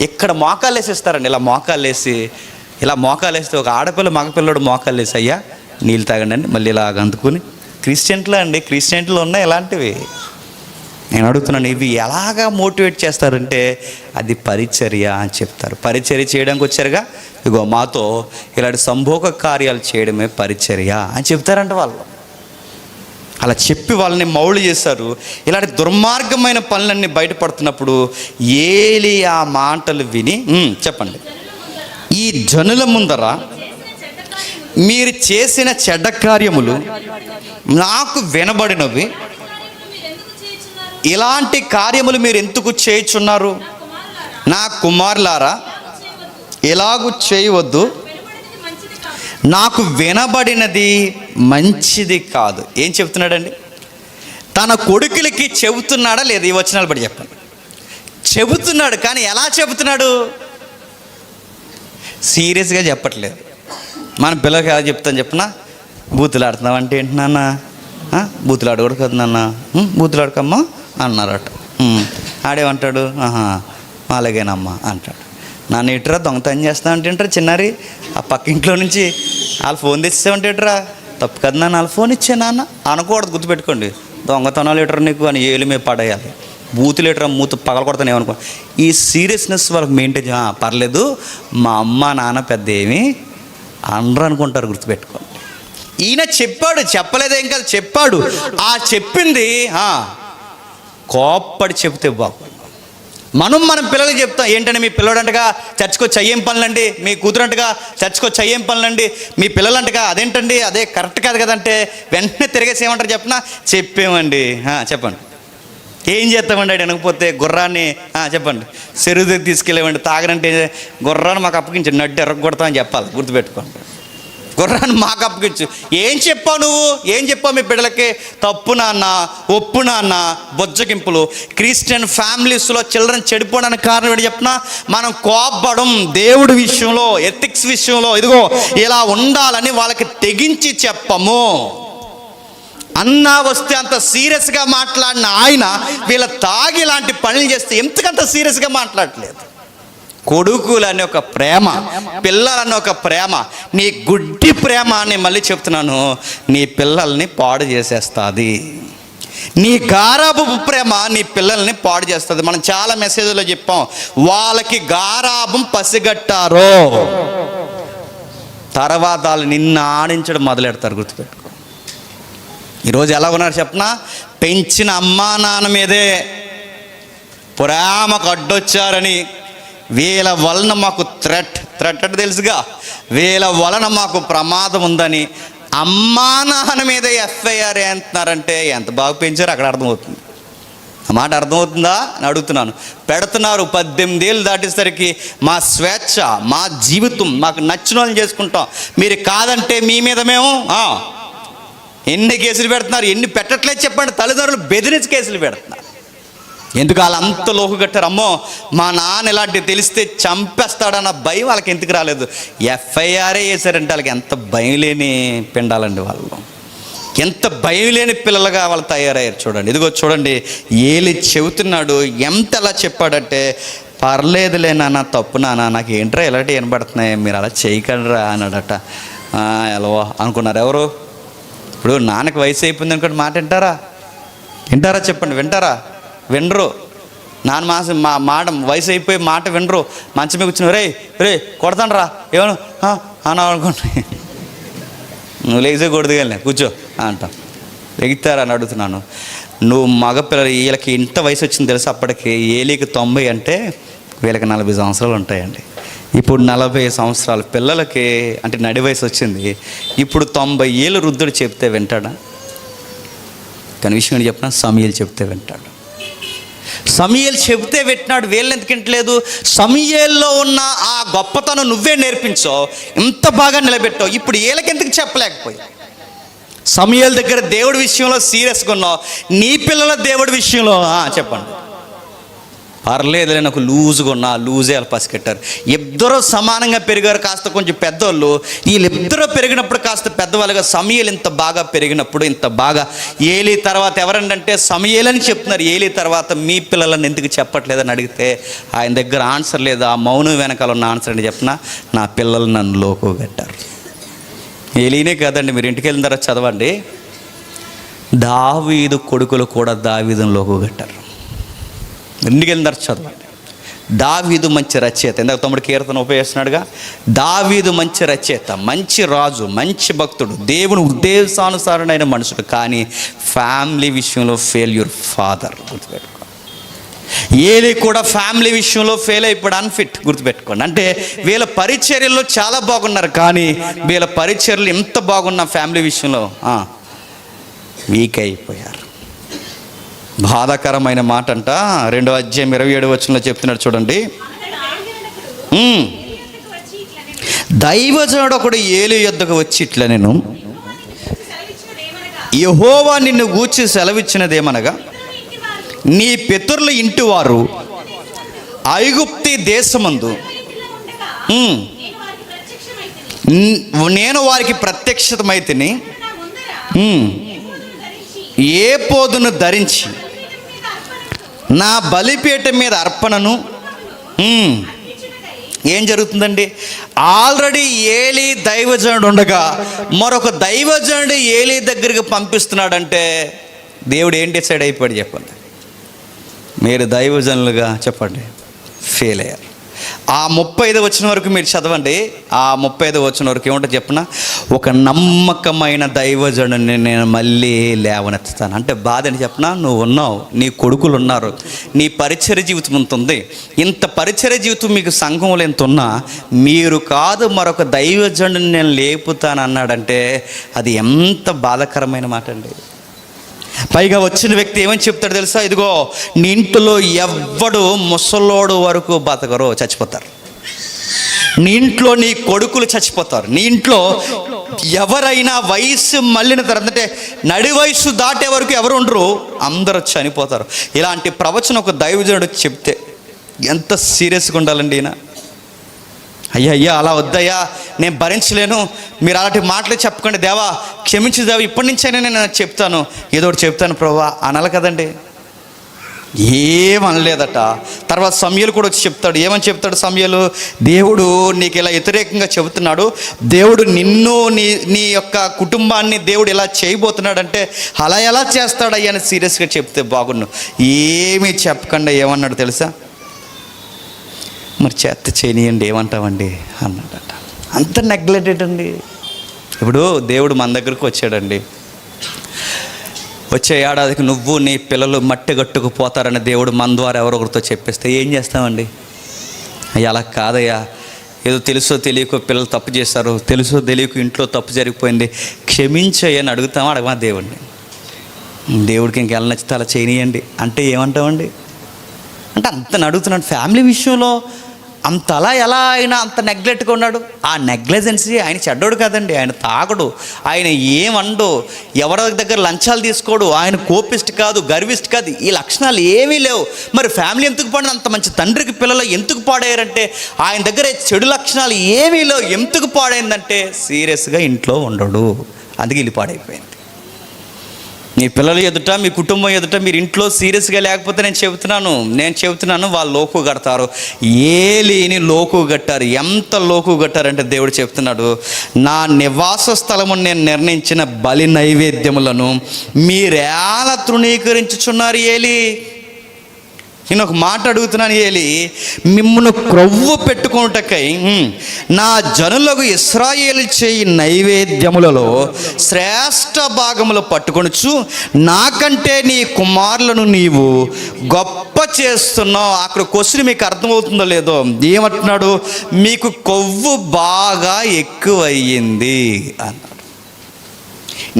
ఇక్కడ మోకాలు వేసి ఇస్తారండి. ఇలా మోకాలు వేస్తే ఒక ఆడపిల్ల మగపిల్లడు మోకాలు వేసి, అయ్యా నీళ్ళు తాగండి అని మళ్ళీ ఇలాగ అందుకుని. క్రిస్టియన్లో ఉన్నాయి ఇలాంటివి. నేను అడుగుతున్నాను, ఇవి ఎలాగా మోటివేట్ చేస్తారంటే అది పరిచర్య అని చెప్తారు. పరిచర్య చేయడానికి వచ్చారుగా, ఇగో మాతో ఇలాంటి సంభోగ కార్యాలు చేయడమే పరిచర్య అని చెప్తారంట వాళ్ళు. అలా చెప్పి వాళ్ళని మౌళ్ళు చేశారు. ఇలాంటి దుర్మార్గమైన పనులన్నీ బయటపడుతున్నప్పుడు ఏలి ఆ మాటలు విని, చెప్పండి, ఈ జనుల ముందర మీరు చేసిన చెడ్డ కార్యములు నాకు వినబడినవి, ఇలాంటి కార్యములు మీరు ఎందుకు చేయుచున్నారు? నా కుమారులారా, ఎలాగూ చేయవద్దు, నాకు వినబడినది మంచిది కాదు. ఏం చెప్తున్నాడండి? తన కొడుకులకి చెబుతున్నాడా లేదా? ఈ వచనాలు బట్టి చెప్పండి. చెబుతున్నాడు, కానీ ఎలా చెబుతున్నాడు? సీరియస్గా చెప్పట్లేదు. మన పిల్లలకి ఎలా చెప్తాను చెప్పనా, బూతులు ఆడుతున్నావు అంటే ఏంటి నాన్న, బూతులు ఆడకూడదు కదా నాన్న, బూతులు ఆడకమ్మా అన్నారట. ఆడేమంటాడు, అలాగేనమ్మా అంటాడు. నాన్న ఇటురా దొంగతనం చేస్తా అంటే ఏంట్రా చిన్నారి, ఆ పక్క ఇంట్లో నుంచి వాళ్ళు ఫోన్ తెచ్చేసామంటే ఇటురా, తప్పు కదా నాన్న, వాళ్ళు ఫోన్ ఇచ్చే నాన్న అనకూడదు. గుర్తుపెట్టుకోండి, దొంగతనాలు ఇటరా నీకు అని ఏలు మీద పడేయాలి, బూతులు ఇటరా మూత పగల కొడతాను ఏమనుకో. ఈ సీరియస్నెస్ వాళ్ళకి మెయింటైన్ పర్లేదు, మా అమ్మ నాన్న పెద్ద ఏమి అనరు అనుకుంటారు. గుర్తుపెట్టుకోండి, ఈయన చెప్పాడు, చెప్పలేదేం కాదు, చెప్పాడు. ఆ చెప్పింది కోప్పడి చెప్తే బాబు. మన పిల్లలకి చెప్తాం, ఏంటంటే మీ పిల్లడంటగా చర్చకొచ్చి అయ్యేం పనులండి, మీ కూతురంటగా చర్చకొచ్చి అయ్యేం పనులండి, మీ పిల్లలంటగా అదేంటండి, అదే కరెక్ట్ కాదు కదంటే వెంటనే తిరిగేసి ఏమంటారు చెప్పినా, చెప్పేమండి. చెప్పండి, ఏం చేస్తామండి అడి అనకపోతే గుర్రాన్ని చెప్పండి చెరువు దగ్గర తీసుకెళ్ళేవండి, తాగనంటే గుర్రాన్ని మాకు అప్పగించండి, నడ్డు ఎరగొడతామని చెప్పాలి. గుర్తుపెట్టుకోండి, గుర్రాన్ని మాకు అప్పగించు. ఏం చెప్పావు నువ్వు, ఏం చెప్పావు మీ బిడ్డలకి? తప్పు నాన్న, ఒప్పు నాన్న, బొజ్జగింపులు. క్రిస్టియన్ ఫ్యామిలీస్లో చిల్డ్రన్ చెడిపోవడానికి కారణం ఏంటి చెప్పినా, మనం కోపడం దేవుడి విషయంలో, ఎథిక్స్ విషయంలో, ఇదిగో ఇలా ఉండాలని వాళ్ళకి తెగించి చెప్పము. అన్నా వస్తే అంత సీరియస్గా మాట్లాడిన ఆయన వీళ్ళ తాగి ఇలాంటి పనులు చేస్తే ఎందుకంత సీరియస్గా మాట్లాడలేదు? కొడుకులని ఒక ప్రేమ, పిల్లలని ఒక ప్రేమ, నీ గుడ్డి ప్రేమ అని మళ్ళీ చెప్తున్నాను, నీ పిల్లల్ని పాడు చేసేస్తుంది. నీ గారాబు ప్రేమ నీ పిల్లల్ని పాడు చేస్తుంది. మనం చాలా మెసేజ్లో చెప్పాం, వాళ్ళకి గారాబం పసిగట్టారో తర్వాత వాళ్ళు నిన్ను ఆడించడం మొదలెడతారు. గుర్తుపెట్టుకో. ఈరోజు ఎలా ఉన్నారు చెప్పనా, పెంచిన అమ్మా నాన్న మీదే ప్రేమకు అడ్డొచ్చారని, వీళ్ళ వలన మాకు థ్రెట్ అంటే తెలుసుగా, వీళ్ళ వలన మాకు ప్రమాదం ఉందని అమ్మా నాన్న మీద ఎఫ్ఐఆర్ అంటున్నారంటే ఎంత బాగా పెంచారు అక్కడ అర్థమవుతుంది. ఆ మాట అర్థమవుతుందా అని అడుగుతున్నాను. పెడుతున్నారు. 18 ఏళ్ళు దాటేసరికి మా స్వేచ్ఛ, మా జీవితం, మాకు నచ్చిన వాళ్ళని చేసుకుంటాం, మీరు కాదంటే మీ మీద మేము ఎన్ని కేసులు పెడుతున్నారు. ఎన్ని పెట్టట్లేదు చెప్పండి. తల్లిదండ్రులు బెదిరించి కేసులు పెడుతున్నారు. ఎందుకు వాళ్ళు అంత లోకు కట్టారు. అమ్మో మా నాన్న ఇలాంటివి తెలిస్తే చంపేస్తాడన్న భయం వాళ్ళకి ఎందుకు రాలేదు. ఎఫ్ఐఆర్ఏ వేశారంటే వాళ్ళకి ఎంత భయం లేని పిండాలండి. వాళ్ళు ఎంత భయం లేని పిల్లలుగా వాళ్ళు తయారయ్యారు చూడండి. ఇదిగో చూడండి, ఏలి చెబుతున్నాడు. ఎంత అలా చెప్పాడంటే, పర్లేదులే నాన్న, తప్పు నాన్న, నాకు ఏంట్రా ఇలాంటివి వినబడుతున్నాయి, మీరు అలా చేయకండిరా అన్నాడట. ఎలా అనుకున్నారు ఎవరు? ఇప్పుడు నాన్నకి వయసు అయిపోయింది అనుకోండి, మాట వింటారా చెప్పండి? వినరు. నాన్న మా మాట వయసు అయిపోయి మాట వినరు. మంచం మీద కూర్చుని రే కొడతాను రా ఏమను అన్నావు అనుకోండి, నువ్వు లేచే కొడుతుగానే కూర్చో అంటాం. లెగుతారా అని అడుగుతున్నాను. నువ్వు మగపిల్లలు వీళ్ళకి ఇంత వయసు వచ్చింది తెలుసు. అప్పటికి ఏలికి 90 అంటే వీళ్ళకి 40 సంవత్సరాలు ఉంటాయండి. ఇప్పుడు 40 సంవత్సరాల పిల్లలకి అంటే నడి వయసు వచ్చింది. ఇప్పుడు 90 ఏళ్ళు వృద్ధుడు చెప్తే వింటాడా? కానీ విషయం చెప్పిన సమూయేలు చెప్తే వింటాడు. సమూయేలు చెబితే వింటున్నాడు. వీళ్ళు ఎందుకు వింటలేదు? సమూయేల్లో ఉన్న ఆ గొప్పతనం నువ్వే నేర్పించావు, ఇంత బాగా నిలబెట్టావు. ఇప్పుడు వీళ్ళకి ఎందుకు చెప్పలేకపోయి? సమూయేలు దగ్గర దేవుడి విషయంలో సీరియస్గా ఉన్నావు, నీ పిల్లల దేవుడి విషయంలో చెప్పండి. పర్లేదులే, నాకు లూజుగా ఉన్నా లూజే వాళ్ళు పసికెట్టారు. ఇద్దరు సమానంగా పెరిగారు. కాస్త కొంచెం పెద్దోళ్ళు. వీళ్ళిద్దరూ పెరిగినప్పుడు కాస్త పెద్దవాళ్ళుగా సమూయేలు ఇంత బాగా పెరిగినప్పుడు ఇంత బాగా ఏలి తర్వాత ఎవరంటే సమూయేలు అని చెప్తున్నారు. ఏలి తర్వాత మీ పిల్లలను ఎందుకు చెప్పట్లేదని అడిగితే ఆయన దగ్గర ఆన్సర్ లేదు. ఆ మౌనం వెనకాల ఉన్న ఆన్సర్ అని చెప్పిన, నా పిల్లలు నన్ను లోకోగట్టారు. ఏలీనే కాదండి, మీరు ఇంటికి వెళ్ళిన తర్వాత చదవండి. దావీదు కొడుకులు కూడా దావీదును లోకోగట్టారు. ఇంటికి వెళ్ళిన తర్వాత చదవండి. దావీదు మంచి రచయిత. ఇందాక తమ్ముడు కీర్తన ఉపయోగిస్తున్నాడుగా. దావీదు మంచి రచయిత, మంచి రాజు, మంచి భక్తుడు, దేవుని ఉద్దేశానుసారమైన మనుషుడు. కానీ ఫ్యామిలీ విషయంలో ఫెయిల్యూర్ ఫాదర్. గుర్తుపెట్టుకోండి. ఏలి కూడా ఫ్యామిలీ విషయంలో ఫెయిల్ అయిపోయాడు, అన్ఫిట్. గుర్తుపెట్టుకోండి. అంటే వీళ్ళ పరిచర్యల్లో చాలా బాగున్నారు, కానీ వీళ్ళ పరిచర్యలు ఎంత బాగున్న ఫ్యామిలీ విషయంలో వీక్ అయిపోయారు. బాధాకరమైన మాట అంట. 2వ అధ్యాయం 27వ వచనంలో చెప్తున్నాడు చూడండి. దైవజనుడు ఒకడు ఏలి యొద్దకు వచ్చి ఇట్లా, నేను యెహోవా నిన్ను గూర్చి సెలవిచ్చినదేమనగా, నీ పితరుల ఇంటి వారు ఐగుప్తి దేశమందు నేను వారికి ప్రత్యక్షమైతిని, ఏ పోదును ధరించి నా బలిపీఠం మీద అర్పణను. ఏం జరుగుతుందండి? ఆల్రెడీ ఏలి దైవజనుడు ఉండగా మరొక దైవజనుడు ఏలి దగ్గరికి పంపిస్తున్నాడంటే దేవుడు ఏం డిసైడ్ అయిపోయాడు చెప్పండి? మీరు దైవజనులుగా చెప్పండి ఫెయిల్ అయ్యారు. ఆ 35వ వచనం వరకు మీరు చదవండి. ఆ 35వ వచనం వరకు ఏమంటే చెప్పిన, ఒక నమ్మకమైన దైవజనుడిని నేను మళ్ళీ లేవనెత్తుతాను. అంటే బాధ అని చెప్పిన, నువ్వు ఉన్నావు, నీ కొడుకులు ఉన్నారు, నీ పరిచర్య జీవితం ఎంత ఉంది. ఇంత పరిచర్య జీవితం మీకు సంఘంలో ఎంత ఉన్నా మీరు కాదు మరొక దైవజనుడిని నేను లేపుతాను అన్నాడంటే అది ఎంత బాధాకరమైన మాట అండి. పైగా వచ్చిన వ్యక్తి ఏమని చెప్తాడు తెలుసా? ఇదిగో నీ ఇంట్లో ఎవ్వడు ముసలోడు వరకు బతకరు, చచ్చిపోతారు. నీ ఇంట్లో నీ కొడుకులు చచ్చిపోతారు. నీ ఇంట్లో ఎవరైనా వయసు మళ్ళిన తర్వాత అంటే నడి వయసు దాటే వరకు ఎవరు ఉండరు, అందరూ చనిపోతారు. ఇలాంటి ప్రవచనం ఒక దైవజనుడు చెప్తే ఎంత సీరియస్గా ఉండాలండి ఈయన. అయ్యా అలా వద్దయ్యా, నేను భరించలేను, మీరు అలాంటి మాటలు చెప్పకండి దేవా, క్షమించు దేవా, ఇప్పటి నుంచైనా నేను చెప్తాను, ఏదో ఒకటి చెప్తాను ప్రభువా అనాలి కదండి. ఏమనలేదట. తర్వాత సమూయేలు కూడా వచ్చి చెప్తాడు. ఏమని చెప్తాడు సమూయేలు? దేవుడు నీకు ఇలా వ్యతిరేకంగా చెబుతున్నాడు, దేవుడు నిన్ను నీ యొక్క కుటుంబాన్ని దేవుడు ఇలా చేయబోతున్నాడంటే అలా ఎలా చేస్తాడయ్యా అని సీరియస్గా చెప్తే బాగుండు. ఏమీ చెప్పకుండా ఏమన్నాడు తెలుసా? మరి చేత చేయనియండి, ఏమంటామండి అన్నాడట. అంత నెగ్లెక్టెడ్ అండి. ఇప్పుడు దేవుడు మన దగ్గరకు వచ్చాడండి. వచ్చే ఏడాదికి నువ్వు నీ పిల్లలు మట్టి గట్టుకుపోతారని దేవుడు మన ద్వారా ఎవరొకరితో చెప్పేస్తే ఏం చేస్తామండి? అయ్యా అలా కాదయ్యా, ఏదో తెలుసో తెలియకో పిల్లలు తప్పు చేశారు, తెలుసో తెలియకో ఇంట్లో తప్పు జరిగిపోయింది, క్షమించయ్యని అడుగుతామా అడగమా దేవుడిని? దేవుడికి ఇంకెలా నచ్చితే అలా చేయనియండి అంటే ఏమంటామండి? అంటే అంత అడుగుతున్నాడు. ఫ్యామిలీ విషయంలో అంత అలా ఎలా అయినా అంత నెగ్లెక్ట్గా ఉన్నాడు. ఆ నెగ్లెజెన్సీ, ఆయన చెడ్డోడు కాదండి, ఆయన తాగడు, ఆయన ఏమండు, ఎవరి దగ్గర లంచాలు తీసుకోడు, ఆయన కోపిస్ట్ కాదు, గర్విస్ట్ కాదు, ఈ లక్షణాలు ఏమీ లేవు. మరి ఫ్యామిలీ ఎందుకు పాడిన? అంత మంచి తండ్రికి పిల్లలు ఎందుకు పాడయ్యారంటే ఆయన దగ్గర చెడు లక్షణాలు ఏమీ లేవు. ఎందుకు పాడైందంటే సీరియస్గా ఇంట్లో ఉండడు, అందుకే ఇల్లు పాడైపోయింది. మీ పిల్లల ఎదుట, మీ కుటుంబం ఎదుట మీరు ఇంట్లో సీరియస్గా లేకపోతే నేను చెబుతున్నాను వాళ్ళు లోకు కడతారు. ఏలీని లోకు కట్టారు. ఎంత లోకు కట్టారంటే దేవుడు చెప్తున్నాడు, నా నివాస స్థలము నేను నిర్ణయించిన బలి నైవేద్యములను మీరేలా తృణీకరించుచున్నారు ఏలీ. నేను ఒక మాట అడుగుతున్నాను ఏలీ, మిమ్మల్ని క్రొవ్వు పెట్టుకొనుటకై నా జనులకు ఇశ్రాయేలు చేయి నైవేద్యములలో శ్రేష్ఠ భాగములు పట్టుకొనుచు నాకంటే నీ కుమారులను నీవు గొప్ప చేస్తున్నావు. అక్కడ క్వశ్చన్ మీకు అర్థమవుతుందో లేదో, ఏమంటున్నాడు? మీకు కొవ్వు బాగా ఎక్కువయ్యింది అన్నాడు.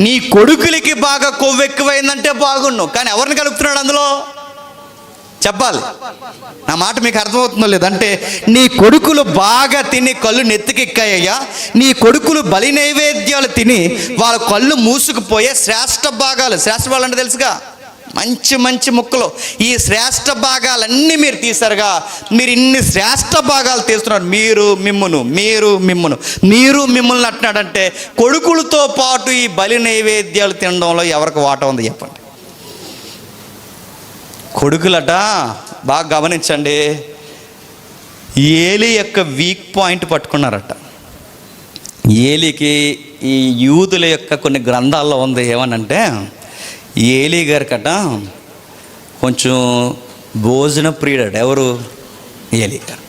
నీ కొడుకులకి బాగా కొవ్వు ఎక్కువైందంటే బాగున్నావు, కానీ ఎవరిని కలుపుతున్నాడు అందులో చెప్పాలి. నా మాట మీకు అర్థమవుతుందో లేదంటే, నీ కొడుకులు బాగా తిని కళ్ళు నెత్తికెక్కాయ్యా, నీ కొడుకులు బలి నైవేద్యాలు తిని వాళ్ళ కళ్ళు మూసుకుపోయే శ్రేష్ఠ భాగాలు అంటే తెలుసుగా, మంచి మంచి ముక్కలు, ఈ శ్రేష్ఠ భాగాలన్నీ మీరు తీశారుగా. మీరు ఇన్ని శ్రేష్ఠ భాగాలు తీస్తున్నారు. మీరు మిమ్మల్ని అంటున్నాడంటే కొడుకులతో పాటు ఈ బలి నైవేద్యాలు తినడంలో ఎవరికి వాటా ఉంది చెప్పండి? కొడుకులట బాగా గమనించండి, ఏలీ యొక్క వీక్ పాయింట్ పట్టుకున్నారట. ఏలీకి ఈ యూదుల యొక్క కొన్ని గ్రంథాల్లో ఉంది ఏమనంటే, ఏలీ గారికట కొంచెం భోజన ప్రియుడు. ఎవరు? ఏలీ గారు.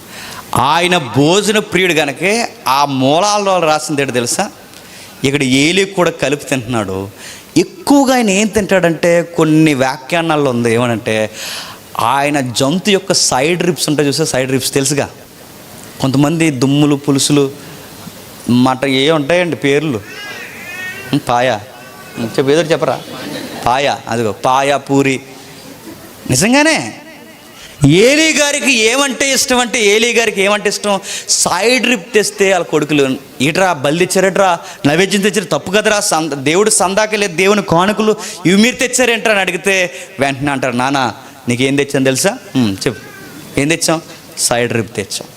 ఆయన భోజన ప్రియుడు కనుకే ఆ మూలాల్లో రాసింది ఏంటో తెలుసా? ఇక్కడ ఏలీ కూడా కలిపి తింటున్నాడు. ఎక్కువగా ఆయన ఏం తింటాడంటే, కొన్ని వ్యాఖ్యానాల్లో ఉంది ఏమనంటే, ఆయన జంతు యొక్క సైడ్ రిప్స్ ఉంటాయి చూసా, సైడ్ రిప్స్ తెలుసుగా. కొంతమంది దుమ్ములు, పులుసులు, మట ఏ ఉంటాయండి పేర్లు, పాయ ఏదో చెప్పరా, పాయ, అదిగో పాయ, పూరి. నిజంగానే ఏలీ గారికి ఏమంటే ఇష్టం, సైడ్ రిప్ తెస్తే వాళ్ళ కొడుకులు, ఇట్రా బలి తెచ్చారట్రా, నైవేద్యం తెచ్చారు, తప్పు కదరా, దేవుడు సందాక లేదు, దేవుని కానుకలు ఇవి మీరు తెచ్చారేంట్రా అని అడిగితే వెంటనే అంటారు, నాన్న నీకేం తెచ్చాను తెలుసా? చెప్పు, ఏం తెచ్చాం? సైడ్ రిప్ తెచ్చాం.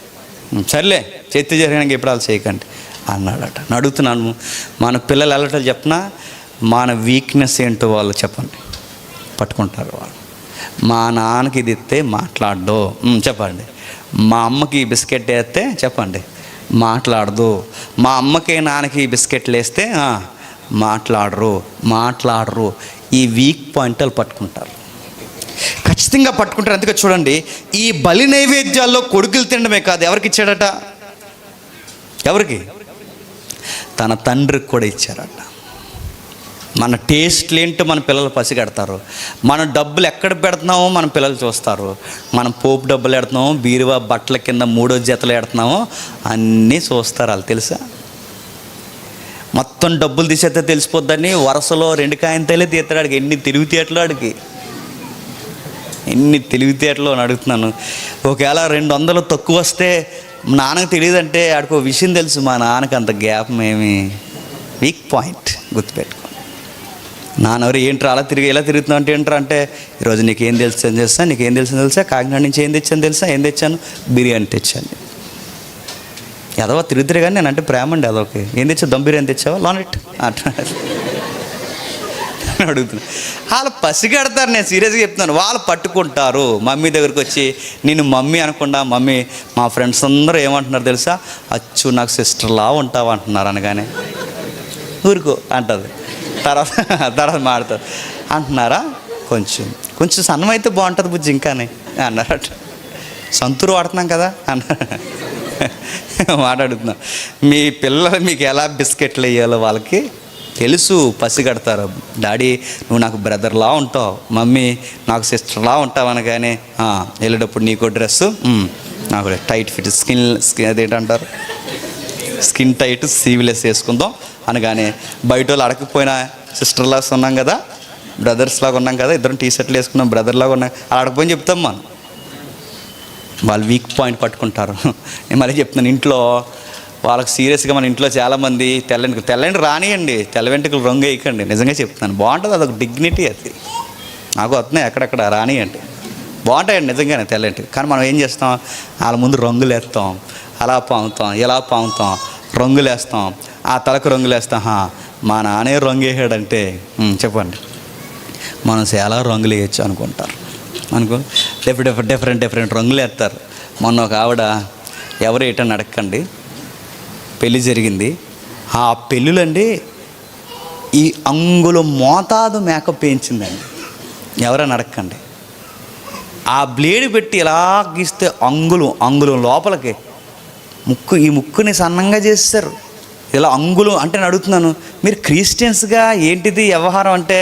సర్లే చేతి జరిగినాక ఎప్పుడు వాళ్ళు చేయకండి అన్నాడట. అడుగుతున్నాను, మన పిల్లలు వెళ్ళటం చెప్పినా మన వీక్నెస్ ఏంటో వాళ్ళు చెప్పండి, పట్టుకుంటారు వాళ్ళు. మా నాన్నకి ఇది ఇస్తే మాట్లాడదు చెప్పండి, మా అమ్మకి బిస్కెట్ వేస్తే చెప్పండి మాట్లాడదు, మా అమ్మకి నాన్నకి బిస్కెట్లు వేస్తే మాట్లాడరు. ఈ వీక్ పాయింట్లు పట్టుకుంటారు, ఖచ్చితంగా పట్టుకుంటారు. అందుకే చూడండి, ఈ బలి నైవేద్యాల్లో కొడుకులు తినడమే కాదు, ఎవరికి ఇచ్చాడట? ఎవరికి? తన తండ్రికి కూడా ఇచ్చారట. మన టేస్ట్లు ఏంటో మన పిల్లలు పసిగడతారు. మన డబ్బులు ఎక్కడ పెడుతున్నామో మన పిల్లలు చూస్తారు. మనం పోపు డబ్బులు పెడుతున్నామో, బీరువా బట్టల కింద 3వ జతలు పెడుతున్నామో అన్నీ చూస్తారు వాళ్ళు, తెలుసా? మొత్తం డబ్బులు తీసేస్తే తెలిసిపోద్దని వరుసలో 2 కాయంతలే తీస్తాడు. ఆడికి ఎన్ని తెలివితేటలు అని అడుగుతున్నాను. ఒకవేళ 200 తక్కువ వస్తే నాన్నకు తెలియదంటే ఆడికి ఒక విషయం తెలుసు, మా నాన్నకి అంత గ్యాప్ ఏమి. వీక్ పాయింట్ గుర్తుపెట్టుకో. నాన్నెవరు ఏంట్రా అలా ఎలా తిరుగుతున్నావు అంటే ఏంట్రా అంటే, ఈరోజు నీకేం తెలుసా, కాకినాడ నుంచి ఏం తెచ్చాను, బిర్యానీ తెచ్చాను. ఎదవా తిరుగుతారు కానీ నేనంటే ప్రేమ అండి, అదొకే. ఏం తెచ్చావు? దమ్ బిర్యానీ తెచ్చావా? లానెట్ అడుగుతున్నా. వాళ్ళు పసిగడతారు, నేను సీరియస్గా చెప్తున్నాను. వాళ్ళు పట్టుకుంటారు. మమ్మీ దగ్గరికి వచ్చి, నేను మమ్మీ అనకుండా, మమ్మీ మా ఫ్రెండ్స్ అందరూ ఏమంటున్నారు తెలుసా, అచ్చు నాకు సిస్టర్లా ఉంటావు అంటున్నారు. అనగానే ఊరుకో అంటుంది. తర్వాత మాడుతుంది. అంటున్నారా? కొంచెం సన్నం అయితే బాగుంటుంది బుజ్జి ఇంకానే అన్నారట. సంతూరు వాడుతున్నాం కదా అన్నారు. మాట్లాడుతున్నాం. మీ పిల్లలు మీకు ఎలా బిస్కెట్లు వేయాలో వాళ్ళకి తెలుసు, పసిగడతారు. డాడీ నువ్వు నాకు బ్రదర్లా ఉంటావు, మమ్మీ నాకు సిస్టర్లా ఉంటావు అనగానే వెళ్ళేటప్పుడు నీకో డ్రెస్సు, నాకు టైట్ ఫిట్ స్కిన్ అదేంటంటారు, స్కిన్ టైట్ సీవ్లెస్ వేసుకుందాం అనగానే బయట వాళ్ళు అడగకపోయినా సిస్టర్ లాగా ఉన్నాం కదా, బ్రదర్స్ లాగా ఉన్నాం కదా, ఇద్దరం టీ షర్ట్లు వేసుకున్నాం బ్రదర్ లాగా ఉన్నాం, అలా అడగపోయిన చెప్తాం మనం. వాళ్ళు వీక్ పాయింట్ పట్టుకుంటారు. నేను మళ్ళీ చెప్తున్నాను, ఇంట్లో వాళ్ళకి సీరియస్గా మన ఇంట్లో చాలామంది తెల్లంటి రానియండి, తెల్ల వెంట్రుకలు రంగు వేయకండి. నిజంగా చెప్తున్నాను, బాగుంటుంది, అదొక డిగ్నిటీ. అది నాకు వస్తున్నాయి అక్కడక్కడ, రానియండి, బాగుంటాయండి నిజంగానే తెల్లంటి. కానీ మనం ఏం చేస్తాం, వాళ్ళ ముందు రంగులు వేస్తాం, అలా పాముతాం, ఇలా పాముతాం, రంగులు వేస్తాం, ఆ తలకు రంగులు వేస్తాం. మా నానే రంగు వేసాడంటే చెప్పండి, మనం చాలా రంగులు వేయచ్చు అనుకుంటారు. డిఫరెంట్ రంగులు వేస్తారు. మొన్న ఒక ఆవిడ, ఎవరు ఏటని అడగండి, పెళ్ళి జరిగింది. ఆ పెళ్ళిలండి ఈ అంగుళం మోతాదు మేకప్ వేయించిందండి. ఎవరైనా అడగండి, ఆ బ్లేడ్ పెట్టి ఎలా గీస్తే అంగుళం లోపలికి ఈ ముక్కుని సన్నంగా చేస్తారు. ఇలా అంగుళం అంటే నేను అడుగుతున్నాను, మీరు క్రిస్టియన్స్గా ఏంటిది వ్యవహారం అంటే,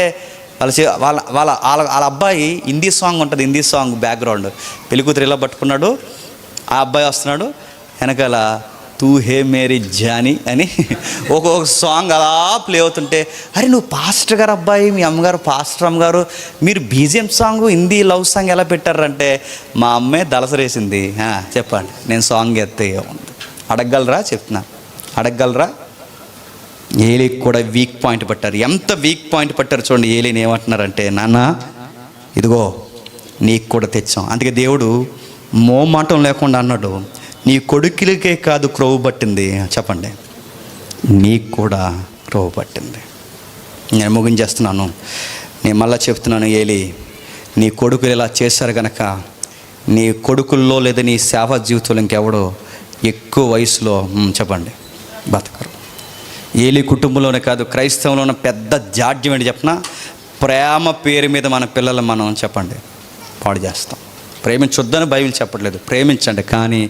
వాళ్ళ అబ్బాయి హిందీ సాంగ్ ఉంటుంది, హిందీ సాంగ్ బ్యాక్గ్రౌండ్, పెళ్ళికూతురు ఇలా పట్టుకున్నాడు, ఆ అబ్బాయి వస్తున్నాడు వెనకాల తూ హే మేరీ జానీ అని ఒక్కొక్క సాంగ్ అలా ప్లే అవుతుంటే, అరే నువ్వు పాస్టర్ గారు అబ్బాయి, మీ అమ్మగారు పాస్టర్ అమ్మగారు, మీరు BGM song Hindi love song ఎలా పెట్టారంటే, మా అమ్మే దళసరేసింది. చెప్పండి, నేను సాంగ్ ఎత్తే అడగగలరా? చెప్తున్నా, అడగగలరా? ఏలీకి కూడా వీక్ పాయింట్ పట్టారు. ఎంత వీక్ పాయింట్ పట్టారు చూడండి. ఏలీని ఏమంటున్నారంటే, నాన్న ఇదిగో నీకు కూడా తెచ్చాం. అందుకే దేవుడు మోమాటం లేకుండా అన్నాడు, నీ కొడుకులకే కాదు క్రోవు పట్టింది, చెప్పండి, నీకు కూడా క్రోవు పట్టింది. నేను ముగించేస్తున్నాను, నేను మళ్ళీ చెప్తున్నాను, ఏలీ నీ కొడుకులు ఇలా చేశారు కనుక నీ కొడుకుల్లో లేదా నీ సేవ జీవితంలో ఇంకెవడో ఎక్కువ వయసులో చెప్పండి బతకరు. ఏలీ కుటుంబంలోనే కాదు, క్రైస్తవంలో ఉన్న పెద్ద జాడ్యం ఏంటి చెప్పిన, ప్రేమ పేరు మీద మన పిల్లలు మనం చెప్పండి పాడు చేస్తాం. ప్రేమించొద్దని బైబిల్ చెప్పట్లేదు, ప్రేమించండి. కానీ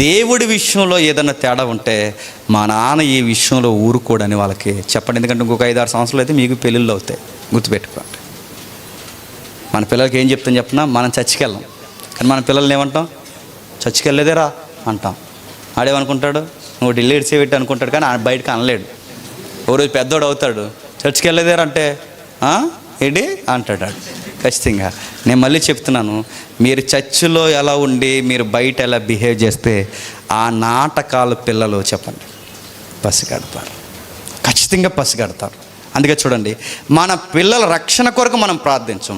దేవుడి విషయంలో ఏదైనా తేడా ఉంటే మా నాన్న ఈ విషయంలో ఊరుకోడని వాళ్ళకి చెప్పండి. ఎందుకంటే ఇంకొక 5-6 సంవత్సరాలు అయితే మీకు పెళ్ళిళ్ళు అవుతాయి, గుర్తుపెట్టుకోండి. మన పిల్లలకి ఏం చెప్తాను చెప్పినా, మనం చర్చికి వెళ్ళాం, కానీ మన పిల్లల్ని ఏమంటాం, చర్చికి వెళ్ళలేదేరా అంటాం. ఆడేమనుకుంటాడు, నువ్వు ఢిల్లీ ఇడిచేపెట్టి అనుకుంటాడు, కానీ బయటకు అనలేడు. ఓ రోజు పెద్దోడు అవుతాడు, చర్చికి వెళ్ళలేదేరా అంటే ఏంటి అంటాడు. ఖచ్చితంగా నేను మళ్ళీ చెప్తున్నాను, మీరు చర్చిలో ఎలా ఉండి మీరు బయట ఎలా బిహేవ్ చేస్తే ఆ నాటకాలు పిల్లలు చెప్పండి పసిగడతారు, ఖచ్చితంగా పసిగడతారు. అందుకే చూడండి, మన పిల్లల రక్షణ కొరకు మనం ప్రార్థించం,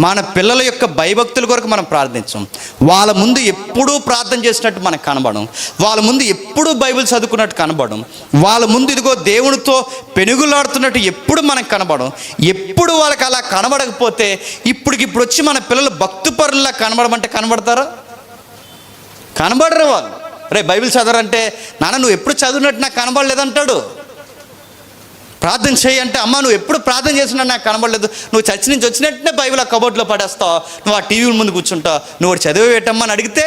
మన పిల్లల యొక్క భయభక్తుల కొరకు మనం ప్రార్థించం. వాళ్ళ ముందు ఎప్పుడూ ప్రార్థన చేసినట్టు మనకు కనబడం, వాళ్ళ ముందు ఎప్పుడూ బైబిల్ చదువుకున్నట్టు కనబడం, వాళ్ళ ముందు ఇదిగో దేవునితో పెనుగులాడుతున్నట్టు ఎప్పుడు మనకు కనబడం. ఎప్పుడు వాళ్ళకి అలా కనబడకపోతే ఇప్పుడు వచ్చి మన పిల్లలు భక్తిపరుల్లా కనబడమంటే కనబడతారా? కనబడరు. వాళ్ళు రే బైబిల్ చదవరంటే, నాన్న నువ్వు ఎప్పుడు చదివినట్టు నాకు కనబడలేదంటాడు. ప్రార్థన చేయి అంటే, అమ్మ నువ్వు ఎప్పుడు ప్రార్థన చేసినా నాకు కనబడలేదు, నువ్వు చర్చి నుంచి వచ్చినట్టునే బైబిల్ ఆ కబోర్డ్లో పడేస్తావు, నువ్వు ఆ టీవీ ముందు కూర్చుంటావు, నువ్వు వాడు చదివేటమ్మా అని అడిగితే.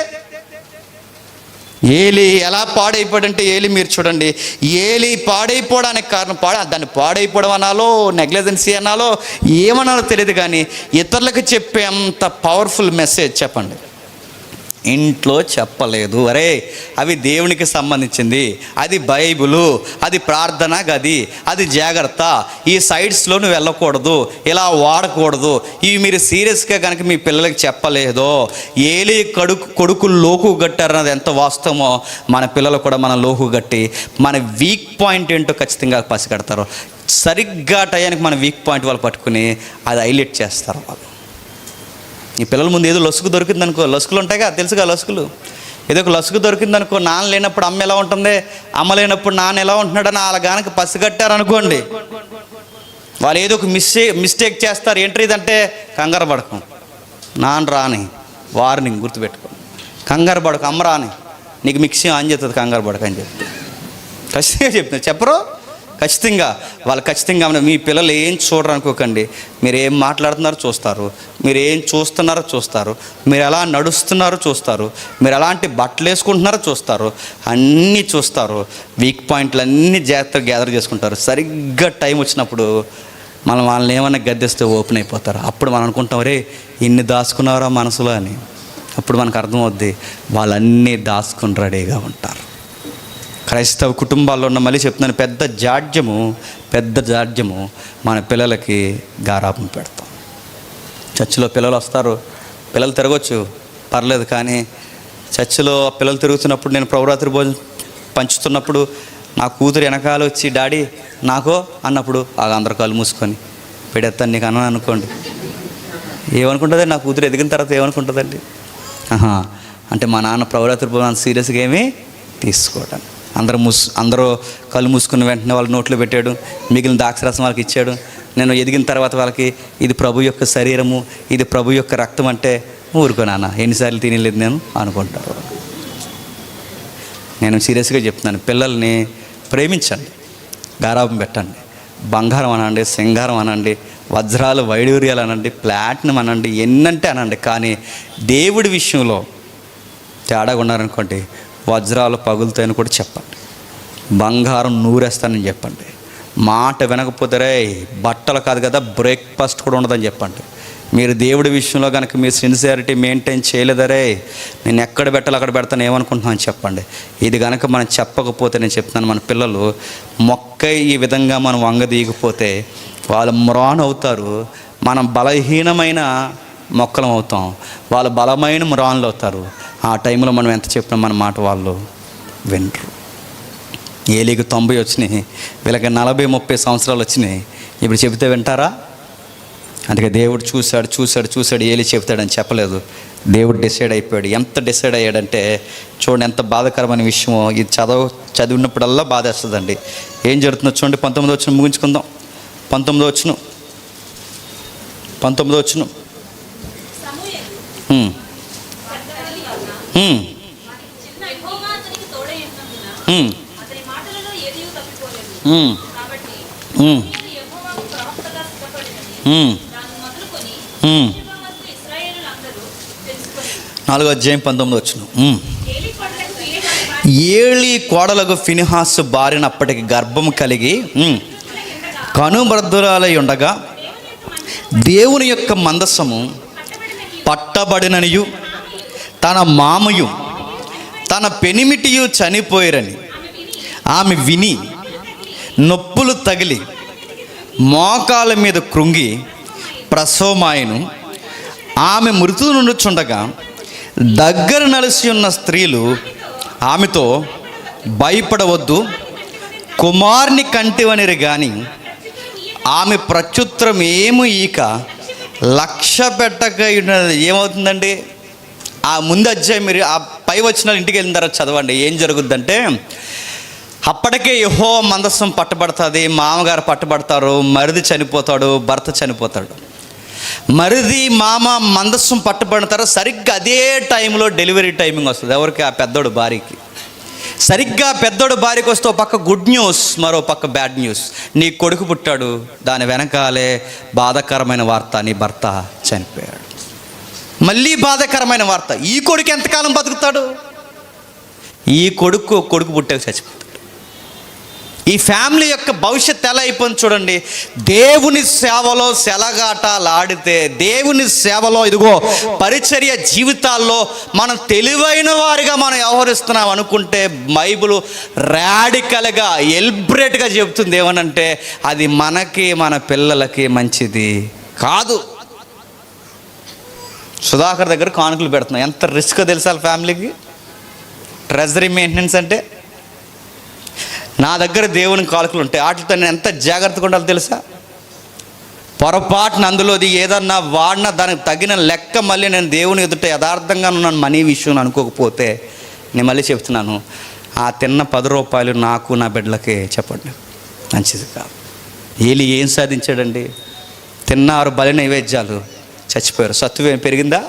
ఏలి ఎలా పాడైపోయాడంటే, ఏలి మీరు చూడండి, ఏలి పాడైపోవడానికి కారణం దాన్ని పాడైపోవడం అనాలో, నెగ్లిజెన్సీ అనాలో, ఏమనాలో తెలియదు, కానీ ఇతరులకు చెప్పే అంత పవర్ఫుల్ మెసేజ్ చెప్పండి ఇంట్లో చెప్పలేదు. అరే అవి దేవునికి సంబంధించింది, అది బైబిలు, అది ప్రార్థన గది, అది జాగ్రత్త, ఈ సైడ్స్లో నువ్వు వెళ్ళకూడదు, ఇలా వాడకూడదు, ఇవి మీరు సీరియస్గా కనుక మీ పిల్లలకి చెప్పలేదో, ఏలి కొడుకులు లోకు గట్టారన్నది ఎంత వాస్తవమో మన పిల్లలు కూడా మన లోకు గట్టి మన వీక్ పాయింట్ ఏంటో ఖచ్చితంగా పసిగడతారు. సరిగ్గా టయానికి మన వీక్ పాయింట్ వాళ్ళు పట్టుకుని అది హైలైట్ చేస్తారు. వాళ్ళు ఈ పిల్లల ముందు ఏదో లొసుగు దొరికిందనుకో, లొసుకులు ఉంటాయిగా తెలుసుగా, లొసుకులు ఏదో ఒక లొసుగు దొరికిందనుకో, నాన్న లేనప్పుడు అమ్మ ఎలా ఉంటుంది, అమ్మ లేనప్పుడు నాన్న ఎలా ఉంటున్నాడని వాళ్ళ గానక పసిగట్టారనుకోండి, వాళ్ళు ఏదో ఒక మిస్టేక్ చేస్తారు. ఏంటిదంటే కంగారు పడకం, నాన్న రాని వార్నింగ్ గుర్తుపెట్టుకో, కంగారు పడకు, అమ్మ రాని నీకు మిక్సీ ఆన్ చేస్తుంది, కంగారు పడక అని చెప్పి ఖచ్చితంగా చెప్తున్నారు. చెప్పరు ఖచ్చితంగా వాళ్ళు ఖచ్చితంగా. మీ పిల్లలు ఏం చూడరు అనుకోకండి, మీరు ఏం మాట్లాడుతున్నారో చూస్తారు, మీరు ఏం చూస్తున్నారో చూస్తారు, మీరు ఎలా నడుస్తున్నారో చూస్తారు, మీరు ఎలాంటి బట్టలు వేసుకుంటున్నారో చూస్తారు, అన్నీ చూస్తారు. వీక్ పాయింట్లు అన్నీ జాగ్రత్తగా గ్యాదర్ చేసుకుంటారు. సరిగ్గా టైం వచ్చినప్పుడు వాళ్ళని ఏమన్నా గద్దెస్తే ఓపెన్ అయిపోతారు. అప్పుడు మనం అనుకుంటాం, రే ఇన్ని దాచుకున్నారా మనసులో అని. అప్పుడు మనకు అర్థమవుద్ది వాళ్ళన్నీ దాచుకుని రెడీగా ఉంటారు. క్రైస్తవ కుటుంబాల్లో ఉన్న, మళ్ళీ చెప్తున్నాను, పెద్ద జాడ్యము మన పిల్లలకి గారాబం పెడతాం. చర్చిలో పిల్లలు వస్తారు, పిల్లలు తిరగవచ్చు పర్లేదు, కానీ చర్చిలో పిల్లలు తిరుగుతున్నప్పుడు, నేను ప్రభురాత్రి భోజనం పంచుతున్నప్పుడు నా కూతురు వెనకాల వచ్చి డాడీ నాకో అన్నప్పుడు అందరు కళ్ళు మూసుకొని పెడేస్తాను నీకు అన్నాను అనుకోండి, ఏమనుకుంటుందండి? నా కూతురు ఎదిగిన తర్వాత ఏమనుకుంటుందండి? అంటే మా నాన్న ప్రభురాత్రి భోజనం సీరియస్గా ఏమీ తీసుకోవటాను. అందరూ కళ్ళు మూసుకున్న వెంటనే వాళ్ళ నోట్లో పెట్టాడు, మిగిలిన ద్రాక్షరసం వాళ్ళకి ఇచ్చాడు. నేను ఎదిగిన తర్వాత వాళ్ళకి ఇది ప్రభు యొక్క శరీరము, ఇది ప్రభు యొక్క రక్తం అంటే ఊరుకో నాన్న, ఎన్నిసార్లు తినలేదు నేను అనుకుంటారు. నేను సీరియస్గా చెప్తున్నాను, పిల్లల్ని ప్రేమించండి, గారాబం పెట్టండి. బంగారం అనండి, సింగారం అనండి, వజ్రాలు వైడూర్యాలు అనండి, ప్లాటినం అనండి, ఎన్నంటే అనండి, కానీ దేవుడి విషయంలో తేడాగా ఉన్నారనుకోండి, వజ్రాలు పగులుతాయని కూడా చెప్పండి, బంగారం నూరేస్తానని చెప్పండి. మాట వినకపోతే రే బట్టలు కాదు కదా బ్రేక్ఫాస్ట్ కూడా ఉండదని చెప్పండి. మీరు దేవుడి విషయంలో కనుక మీరు సిన్సియారిటీ మెయింటైన్ చేయలేదరే నేను ఎక్కడ పెట్టాలి అక్కడ పెడతాను ఏమనుకుంటున్నాను చెప్పండి. ఇది కనుక మనం చెప్పకపోతే, నేను చెప్తున్నాను, మన పిల్లలు మొక్క ఈ విధంగా మనం వంగదీయకపోతే వాళ్ళు మ్రాన్ అవుతారు, మనం బలహీనమైన మొక్కలం అవుతాం, వాళ్ళు బలమైన మ్రాన్లు అవుతారు. ఆ టైంలో మనం ఎంత చెప్పినా మన మాట వాళ్ళు వినరు. ఏలీకి 90 వచ్చినాయి, వీళ్ళకి 40-30 సంవత్సరాలు వచ్చినాయి. ఇప్పుడు చెబితే వింటారా? అందుకే దేవుడు చూశాడు ఏలి చెప్తాడని చెప్పలేదు. దేవుడు డిసైడ్ అయిపోయాడు. ఎంత డిసైడ్ అయ్యాడంటే చూడండి ఎంత బాధాకరమైన విషయమో. ఇది చదివినప్పుడల్లా బాధ వేస్తుందండి. ఏం జరుగుతుందో చూడండి. 19వ వచనం ముగించుకుందాం. 19వ వచనం నాలుగో అధ్యాయం 19వ వచనం. ఏలి కోడలకు ఫినెహాసు భార్యనప్పటికి గర్భం కలిగి కనుబద్ధురాలై ఉండగా దేవుని యొక్క మందసము పట్టబడిననియు తన మామయు తన పెనిమిటియు చనిపోయిరని ఆమె విని నొప్పులు తగిలి మోకాల మీద కృంగి ప్రసవమాయను. ఆమె మృతువు నుండుచుండగా దగ్గర నలిసి ఉన్న స్త్రీలు ఆమెతో భయపడవద్దు, కుమారుని కంటివనిరి కానీ ఆమె ప్రత్యుత్తరం ఏమో ఈక లక్ష్య పెట్టక ఏమవుతుందండి? ఆ ముందు అధ్యాయం మీరు ఆ పై వచనాలు ఇంటికి వెళ్ళిన తర్వాత చదవండి. ఏం జరుగుద్దంటే అప్పటికే యెహోవా మందసం పట్టబడుతుంది, మామగారు పట్టబడతారు, మరిది చనిపోతాడు, భర్త చనిపోతాడు. మరిది మామ మందస్సం పట్టబడతారు. సరిగ్గా అదే టైంలో డెలివరీ టైమింగ్ వస్తుంది. ఎవరికి? ఆ పెద్దోడు భార్యకి. సరిగ్గా పెద్దోడు భార్యకి వస్తే ఒక పక్క గుడ్ న్యూస్, మరో పక్క బ్యాడ్ న్యూస్. నీ కొడుకు పుట్టాడు, దాని వెనకాలే బాధాకరమైన వార్త, నీ భర్త చనిపోయాడు. మళ్ళీ బాధాకరమైన వార్త, ఈ కొడుకు ఎంతకాలం బతుకుతాడు? ఈ కొడుకు పుట్టాక చచ్చిపోతాడు. ఈ ఫ్యామిలీ యొక్క భవిష్యత్తు ఎలా అయిపోయింది చూడండి. దేవుని సేవలో సెలగాటలాడితే, దేవుని సేవలో ఇదిగో పరిచర్య జీవితాల్లో మనం తెలివైన వారిగా మనం వ్యవహరిస్తున్నాం అనుకుంటే బైబిల్ రాడికల్గా ఎల్బరేట్గా చెబుతుంది. ఏమనంటే అది మనకి మన పిల్లలకి మంచిది కాదు. సుధాకర్ దగ్గర కానుకలు పెడుతున్నాం, ఎంత రిస్క్ తెలుసా ఫ్యామిలీకి? ట్రెజరీ మెయింటెనెన్స్ అంటే నా దగ్గర దేవుని కానుకలు ఉంటాయి, వాటితో నేను ఎంత జాగ్రత్తగా ఉండాలో తెలుసా? పొరపాటున అందులోది ఏదన్నా వాడినా దానికి తగిన లెక్క మళ్ళీ నేను దేవుని ఎదుట యథార్థంగా ఉన్నాను మనీ విషయం అనుకోకపోతే, నేను మళ్ళీ చెప్తున్నాను, ఆ తిన్న 10 రూపాయలు నాకు నా బిడ్డలకే చెప్పండి మంచిది కాదు. ఏలి ఏం సాధించాడండి? తిన్నారు బలి నైవేద్యాలు, చచ్చిపోయారు. సత్తువేం పెరిగిందా?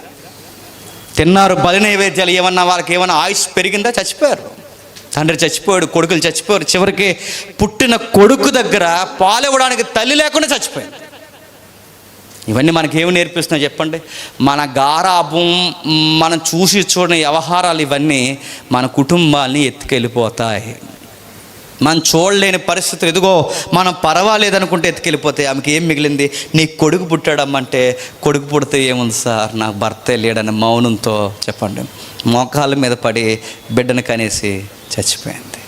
తిన్నారు బలి నైవేద్యాలు, ఏమన్నా వాళ్ళకి ఏమన్నా ఆయుష్ పెరిగిందా? చచ్చిపోయారు. తండ్రి చచ్చిపోయాడు, కొడుకులు చచ్చిపోయారు. చివరికి పుట్టిన కొడుకు దగ్గర పాలివ్వడానికి తల్లి లేకుండా చచ్చిపోయాడు. ఇవన్నీ మనకేమి నేర్పిస్తున్నాయి చెప్పండి? మన గారాబం, మనం చూసి చూడని వ్యవహారాలు, ఇవన్నీ మన కుటుంబాన్ని ఎత్తుకెళ్ళిపోతాయి. మనం చూడలేని పరిస్థితులు, ఎదుగో మనం పర్వాలేదనుకుంటే ఎత్తుకెళ్ళిపోతాయి. ఆమెకి ఏం మిగిలింది? నీ కొడుకు పుట్టాడమ్మంటే, కొడుకు పుడితే ఏముంది సార్, నాకు భర్తే లేడని మౌనంతో చెప్పండి మోకాళ్ళ మీద పడి బిడ్డను కనేసి చచ్చిపోయింది.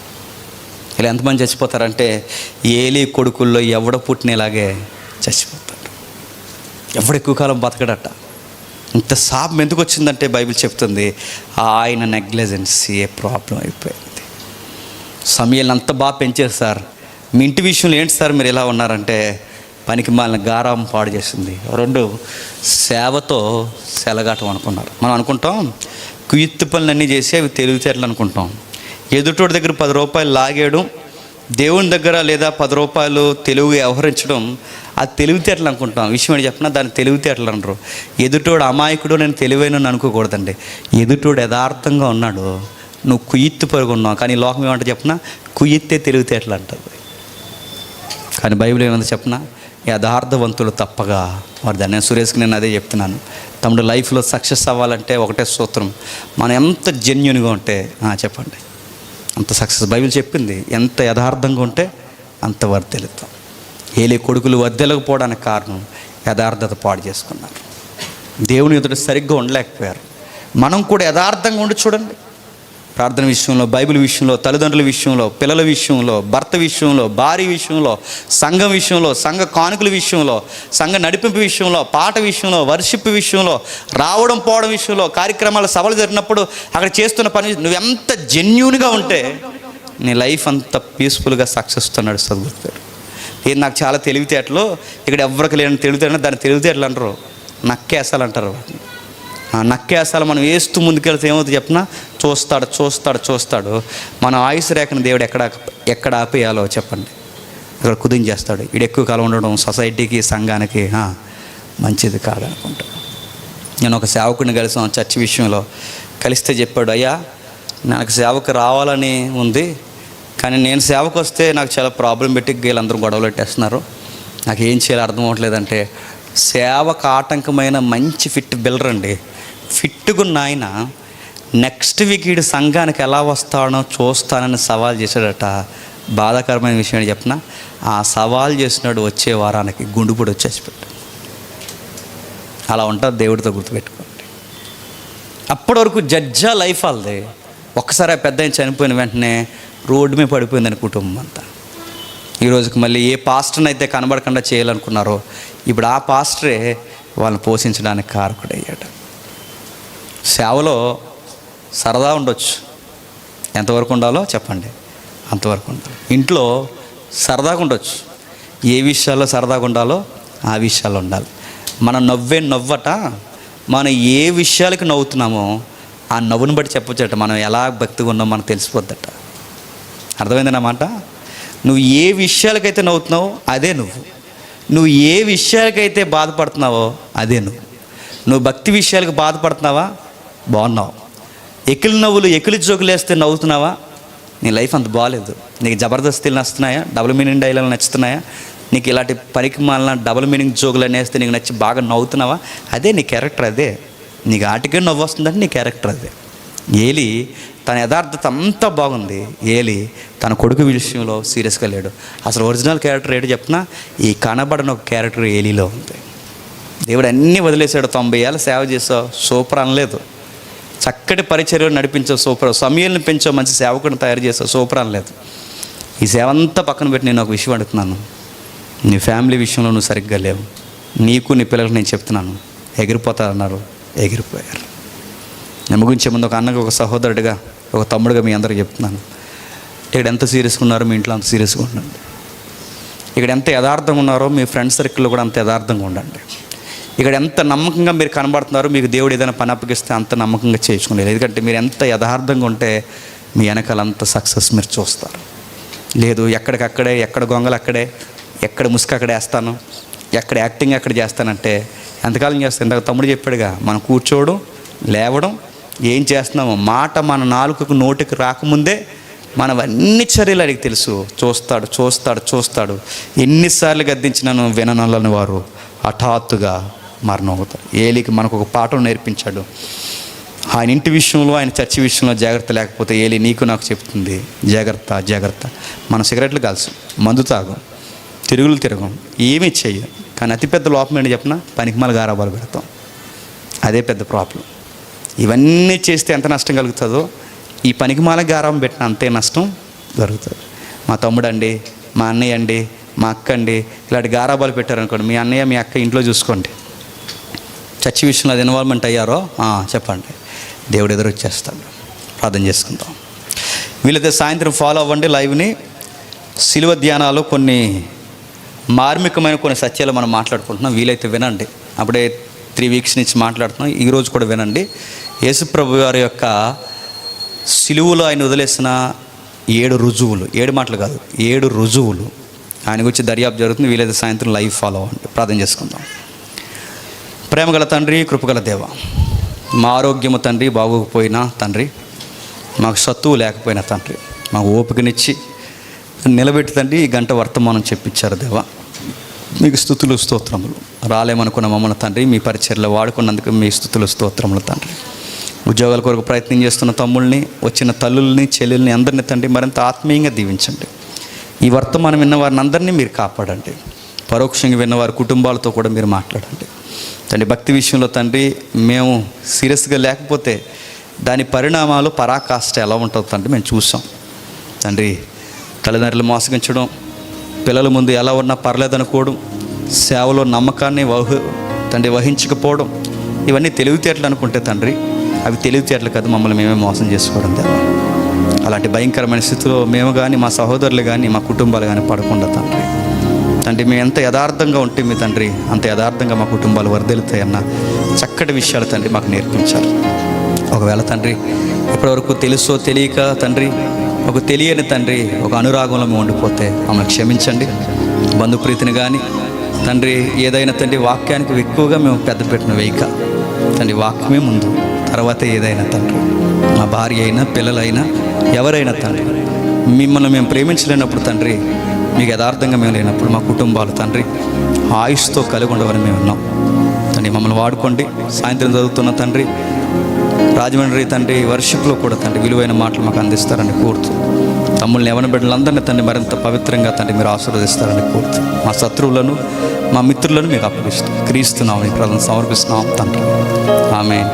ఇలా ఎంతమంది చచ్చిపోతారంటే ఏలీ కొడుకుల్లో ఎవడ పుట్టినలాగే చచ్చిపోతాడు. ఎవడు ఎక్కువ కాలం బతకడట. ఇంత శాపం ఎందుకు వచ్చిందంటే బైబిల్ చెప్తుంది ఆయన నెగ్లిజెన్సీ ప్రాబ్లం అయిపోయింది. సమయాన్ని అంత బాగా పెంచారు సార్, మీ ఇంటి విషయంలో ఏంటి సార్ మీరు ఇలా ఉన్నారంటే పనికి మాలిన గారాం పాడు చేసింది. 2 సేవతో సెలగాటం అనుకున్నారు. మనం అనుకుంటాం కుయుత్తు పనులన్నీ చేసి అవి తెలివితేటలు అనుకుంటాం. ఎదుటోడి దగ్గర 10 రూపాయలు లాగేయడం, దేవుని దగ్గర లేదా 10 రూపాయలు తెలుగు వ్యవహరించడం అది తెలివితేటలు అనుకుంటాం. విషయం ఏంటి చెప్పినా దాన్ని తెలివితేటలు అనరు. ఎదుటోడు అమాయకుడు, నేను తెలివైన అనుకోకూడదండి. ఎదుటోడు యథార్థంగా ఉన్నాడు, నువ్వు కుయ్యిత్తు పరుగున్నావు. కానీ లోకం ఏమంటే చెప్పినా కుయ్యిత్తే తెలివితేటలు అంటుంది. కానీ బైబిల్ ఏమంటే చెప్పినా యథార్థవంతులు తప్పగా వారు దాన్ని. సురేష్కి నేను అదే చెప్తున్నాను, తమ్ముడు లైఫ్లో సక్సెస్ అవ్వాలంటే ఒకటే సూత్రం, మనం ఎంత జెన్యూన్గా ఉంటే చెప్పండి అంత సక్సెస్. బైబిల్ చెప్పింది ఎంత యథార్థంగా ఉంటే అంత వర్ధిల్లుతాం. ఏలీ కొడుకులు వర్ధిల్లకపోవడానికి కారణం యథార్థత పాడు చేసుకున్నారు. దేవుని ఎదుట సరిగ్గా ఉండలేకపోయారు. మనం కూడా యథార్థంగా ఉండి చూడండి. ప్రార్థన విషయంలో, బైబిల్ విషయంలో, తల్లిదండ్రుల విషయంలో, పిల్లల విషయంలో, భర్త విషయంలో, భార్య విషయంలో, సంఘం విషయంలో, సంఘ కానుకల విషయంలో, సంఘ నడిపింపు విషయంలో, పాట విషయంలో, వర్షిప్ విషయంలో, రావడం పోవడం విషయంలో, కార్యక్రమాలు సభలు జరిగినప్పుడు అక్కడ చేస్తున్న పని నువ్వు ఎంత జెన్యూన్గా ఉంటే నీ లైఫ్ అంత పీస్ఫుల్గా సక్సెస్తో నడుస్తుంది. గుర్తాడు ఏది నాకు చాలా తెలివితేటలు, ఇక్కడ ఎవరికి లేని తెలివితేటలు, దాన్ని తెలివితేటలు అంటారు, నక్కేసాలు అంటారు. నక్కేసాలు మనం వేస్తూ ముందుకెళ్తే ఏమవుతుంది చెప్పినా చూస్తాడు. మన ఆయుష్ రేఖను దేవుడు ఎక్కడ ఆపేయాలో చెప్పండి అక్కడ కుదించేస్తాడు. ఇది ఎక్కువ కాలం ఉండడం సొసైటీకి, సంఘానికి మంచిది కాదనుకుంటాడు. నేను ఒక సేవకుడిని కలిసాను చర్చ్ విషయంలో. కలిస్తే చెప్పాడు, అయ్యా నాకు సేవకు రావాలని ఉంది, కానీ నేను సేవకు వస్తే నాకు చాలా ప్రాబ్లం పెట్టి వీళ్ళందరూ గొడవలు పెట్టేస్తున్నారు, నాకు ఏం చేయాలో అర్థం అవ్వట్లేదంటే, సేవకు ఆటంకమైన మంచి ఫిట్ బిల్డర్ అండి. ఫిట్టుగున్న ఆయన నెక్స్ట్ వీక్ వీడు సంఘానికి ఎలా వస్తాడో చూస్తానని సవాల్ చేశాడట. బాధాకరమైన విషయం అని చెప్పిన ఆ సవాల్ చేసినాడు వచ్చే వారానికి గుండుపొడి వచ్చేసిపెట్టాడు. అలా ఉంటుంది దేవుడితో, గుర్తుపెట్టుకోండి. అప్పటి వరకు జడ్జా లైఫ్ వాళ్ళది. ఒక్కసారి ఆ పెద్ద చనిపోయిన వెంటనే రోడ్డు మీద పడిపోయిందని కుటుంబం అంతా. ఈరోజుకి మళ్ళీ ఏ పాస్టర్ని అయితే కనబడకుండా చేయాలనుకున్నారో ఇప్పుడు ఆ పాస్టరే వాళ్ళని పోషించడానికి కారకుడయ్యాడు. సేవలో సరదా ఉండొచ్చు, ఎంతవరకు ఉండాలో చెప్పండి అంతవరకు ఉండాలి. ఇంట్లో సరదాగా ఉండొచ్చు, ఏ విషయాల్లో సరదాగా ఉండాలో ఆ విషయాల్లో ఉండాలి. మనం నవ్వట మనం ఏ విషయాలకి నవ్వుతున్నామో ఆ నవ్వుని బట్టి చెప్పొచ్చట మనం ఎలా భక్తిగా ఉన్నామో మనకు తెలిసిపోద్దట. అర్థమైందన్నమాట. నువ్వు ఏ విషయాలకైతే నవ్వుతున్నావో అదే నువ్వు ఏ విషయాలకైతే బాధపడుతున్నావో అదే నువ్వు భక్తి విషయాలకు బాధపడుతున్నావా, బాగున్నావు. ఎకిలి నవ్వులు, ఎకిలి జోకులు వేస్తే నవ్వుతున్నావా, నీ లైఫ్ అంత బాగాలేదు. నీకు జబర్దస్తులు నచ్చుతున్నాయా, డబుల్ మీనింగ్ డైలాగులు నచ్చుతున్నాయా, నీకు ఇలాంటి పనికి మాలిన డబుల్ మీనింగ్ జోకులు అనేస్తే నీకు నచ్చి బాగా నవ్వుతున్నావా, అదే నీ క్యారెక్టర్. అదే నీకు ఆటికే నవ్వు వస్తుందంటే నీ క్యారెక్టర్ అదే. ఏలీ తన యథార్థత అంతా బాగుంది, ఏలీ తన కొడుకు విషయంలో సీరియస్గా లేడు. అసలు ఒరిజినల్ క్యారెక్టర్ ఏంటో చెప్పినా ఈ కనబడిన ఒక క్యారెక్టర్ ఏలీలో ఉంది. దేవుడు అన్నీ వదిలేశాడు. 90 ఏళ్ళ సేవ చేసావు, సూపర్ అనలేదు. చక్కటి పరిచర్యలు నడిపించావు, సూపర్. సమయాలను పెంచావు, మంచి సేవకుడిని తయారు చేసావు, సూపర్ అనలేదు. ఈ సేవ అంతా పక్కన పెట్టి నేను ఒక విషయం అడుగుతున్నాను, నీ ఫ్యామిలీ విషయంలో నువ్వు సరిగ్గా లేవు. నీకు నీ పిల్లలకు నేను చెప్తున్నాను, ఎగిరిపోతారన్నారు, ఎగిరిపోయారు. నేను ముగించే ముందు ఒక అన్నగా, ఒక సహోదరుడిగా, ఒక తమ్ముడిగా మీ అందరికీ చెప్తున్నాను, ఇక్కడ ఎంత సీరియస్గా ఉన్నారో మీ ఇంట్లో అంత సీరియస్గా ఉండండి. ఇక్కడ ఎంత యథార్థంగా ఉన్నారో మీ ఫ్రెండ్ సర్కిల్లో కూడా అంత యథార్థంగా ఉండండి. ఇక్కడ ఎంత నమ్మకంగా మీరు కనబడుతున్నారో మీకు దేవుడు ఏదైనా పని అప్పగిస్తే అంత నమ్మకంగా చేయించుకోలేదు. ఎందుకంటే మీరు ఎంత యథార్థంగా ఉంటే మీ వెనకాల అంత సక్సెస్ మీరు చూస్తారు. లేదు ఎక్కడికక్కడే, ఎక్కడ గొంగలు అక్కడే, ఎక్కడ ముసుగు అక్కడే వేస్తాను, ఎక్కడ యాక్టింగ్ ఎక్కడ చేస్తానంటే ఎంతకాలం చేస్తాను. ఇందాక తమ్ముడు చెప్పాడుగా, మనం కూర్చోవడం, లేవడం, ఏం చేస్తున్నామో మాట మన నాలుకకు నోటికి రాకముందే మనం అన్ని చర్యలు అడిగి తెలుసు. చూస్తాడు. ఎన్నిసార్లు గద్దించినాను విననలని వారు హఠాత్తుగా మరణం అవుతారు. ఏలీకి మనకు ఒక పాఠం నేర్పించాడు. ఆయన ఇంటి విషయంలో, ఆయన చర్చి విషయంలో జాగ్రత్త లేకపోతే ఏలీ నీకు నాకు చెప్తుంది, జాగ్రత్త. మనం సిగరెట్లు కాల్సు, మందు తాగం, తిరగం, ఏమీ చెయ్యం. కానీ అతిపెద్ద లోపం ఏంటి చెప్పినా పనికిమాల గారాబాలు పెడతాం. అదే పెద్ద ప్రాబ్లం. ఇవన్నీ చేస్తే ఎంత నష్టం కలుగుతుందో ఈ పనికిమాల గారాబం పెట్టిన అంతే నష్టం జరుగుతుంది. మా తమ్ముడు అండి, మా అన్నయ్య అండి, మా అక్క అండి, ఇలాంటి గారాబాలు పెట్టారనుకోండి, మీ అన్నయ్య మీ అక్క ఇంట్లో చూసుకోండి. చర్చి విషయంలో అది ఇన్వాల్వ్మెంట్ అయ్యారో చెప్పండి, దేవుడు ఎదురు వచ్చేస్తాడు. ప్రార్థన చేసుకుందాం. వీలైతే సాయంత్రం ఫాలో అవ్వండి లైవ్ని. శిలువ ధ్యానాలు కొన్ని మార్మికమైన కొన్ని సత్యాలు మనం మాట్లాడుకుంటున్నాం. వీలైతే వినండి. అప్పుడే 3 వీక్స్ నుంచి మాట్లాడుతున్నాం. ఈరోజు కూడా వినండి. యేసుప్రభు వారి యొక్క శిలువలో ఆయన వదిలేసిన 7 రుజువులు, 7 మాటలు కాదు, 7 రుజువులు ఆయన గురించి దర్యాప్తు జరుగుతుంది. వీలైతే సాయంత్రం లైవ్ ఫాలో అవ్వండి. ప్రార్థన చేసుకుందాం. ప్రేమగల తండ్రి, కృపగల దేవ, మా ఆరోగ్యము తండ్రి బాగోకపోయినా తండ్రి, మాకు సత్తువు లేకపోయినా తండ్రి, మాకు ఓపికనిచ్చి నిలబెట్టి తండ్రి ఈ గంట వర్తమానం చెప్పించారు దేవా. మీకు స్తుతులు స్తోత్రములు. రాలేమనుకున్న మమ్మల్ని తండ్రి మీ పరిచర్లో వాడుకున్నందుకు మీ స్తుతులు స్తోత్రములు తండ్రి. ఉద్యోగాల కొరకు ప్రయత్నం చేస్తున్న తమ్ముళ్ళని, వచ్చిన తల్లుల్ని, చెల్లెల్ని అందరినీ తండ్రి మరింత ఆత్మీయంగా దీవించండి. ఈ వర్తమానం విన్న వారిని అందరినీ మీరు కాపాడండి. పరోక్షంగా విన్నవారి కుటుంబాలతో కూడా మీరు మాట్లాడండి తండ్రి. భక్తి విషయంలో తండ్రి మేము సీరియస్గా లేకపోతే దాని పరిణామాలు పరాకాష్ట ఎలా ఉంటుందో తండ్రి మేము చూసాం తండ్రి. తల్లిదండ్రులు మోసగించడం, పిల్లల ముందు ఎలా ఉన్నా పర్లేదనుకోవడం, సేవలో నమ్మకాన్ని తండ్రి వహించకపోవడం, ఇవన్నీ తెలివితేటలు అనుకుంటే తండ్రి అవి తెలివితేటలు కాదు, మమ్మల్ని మేమే మోసం చేసుకోవడం దేవా. అలాంటి భయంకరమైన స్థితిలో మేము కానీ, మా సహోదరులు కానీ, మా కుటుంబాలు కానీ పడకుండా తండ్రి మేము ఎంత యథార్థంగా ఉంటే మీ తండ్రి అంత యథార్థంగా మా కుటుంబాలు వర్ధిల్లుతాయన్న చక్కటి విషయాలు తండ్రి మాకు నేర్పించారు. ఒకవేళ తండ్రి ఇప్పటివరకు తెలుసో తెలియక తండ్రి ఒక తెలియని తండ్రి ఒక అనురాగంలో మేము ఉండిపోతే మమ్మల్ని క్షమించండి. బంధుప్రీతిని కానీ తండ్రి ఏదైనా తండ్రి వాక్యానికి ఎక్కువగా మేము పెద్ద పెట్టిన వేయక తండ్రి వాక్యమే ముందు, తర్వాత ఏదైనా తండ్రి మా భార్య అయినా పిల్లలైనా ఎవరైనా తండ్రి మిమ్మల్ని మేము ప్రేమించలేనప్పుడు తండ్రి, మీకు యథార్థంగా మేము లేనప్పుడు మా కుటుంబాలు తండ్రి ఆయుష్తో కలిగి ఉండవని మేము ఉన్నాం తండ్రి. మమ్మల్ని వాడుకోండి. సాయంత్రం చదువుతున్న తండ్రి రాజమండ్రి తండ్రి వర్షిప్లో కూడా తండ్రి విలువైన మాటలు మాకు అందిస్తారని కోరుతూ, తమ్ముళ్ళని యవన బిడ్డలందరినీ తండ్రి మరింత పవిత్రంగా తండ్రి మీరు ఆశీర్వదిస్తారని కోరుతూ, మా శత్రువులను మా మిత్రులను మీకు అప్పగిస్తూ క్రీస్తున్నామని ప్రార్థన సమర్పిస్తున్నాం తండ్రి. ఆమేన్.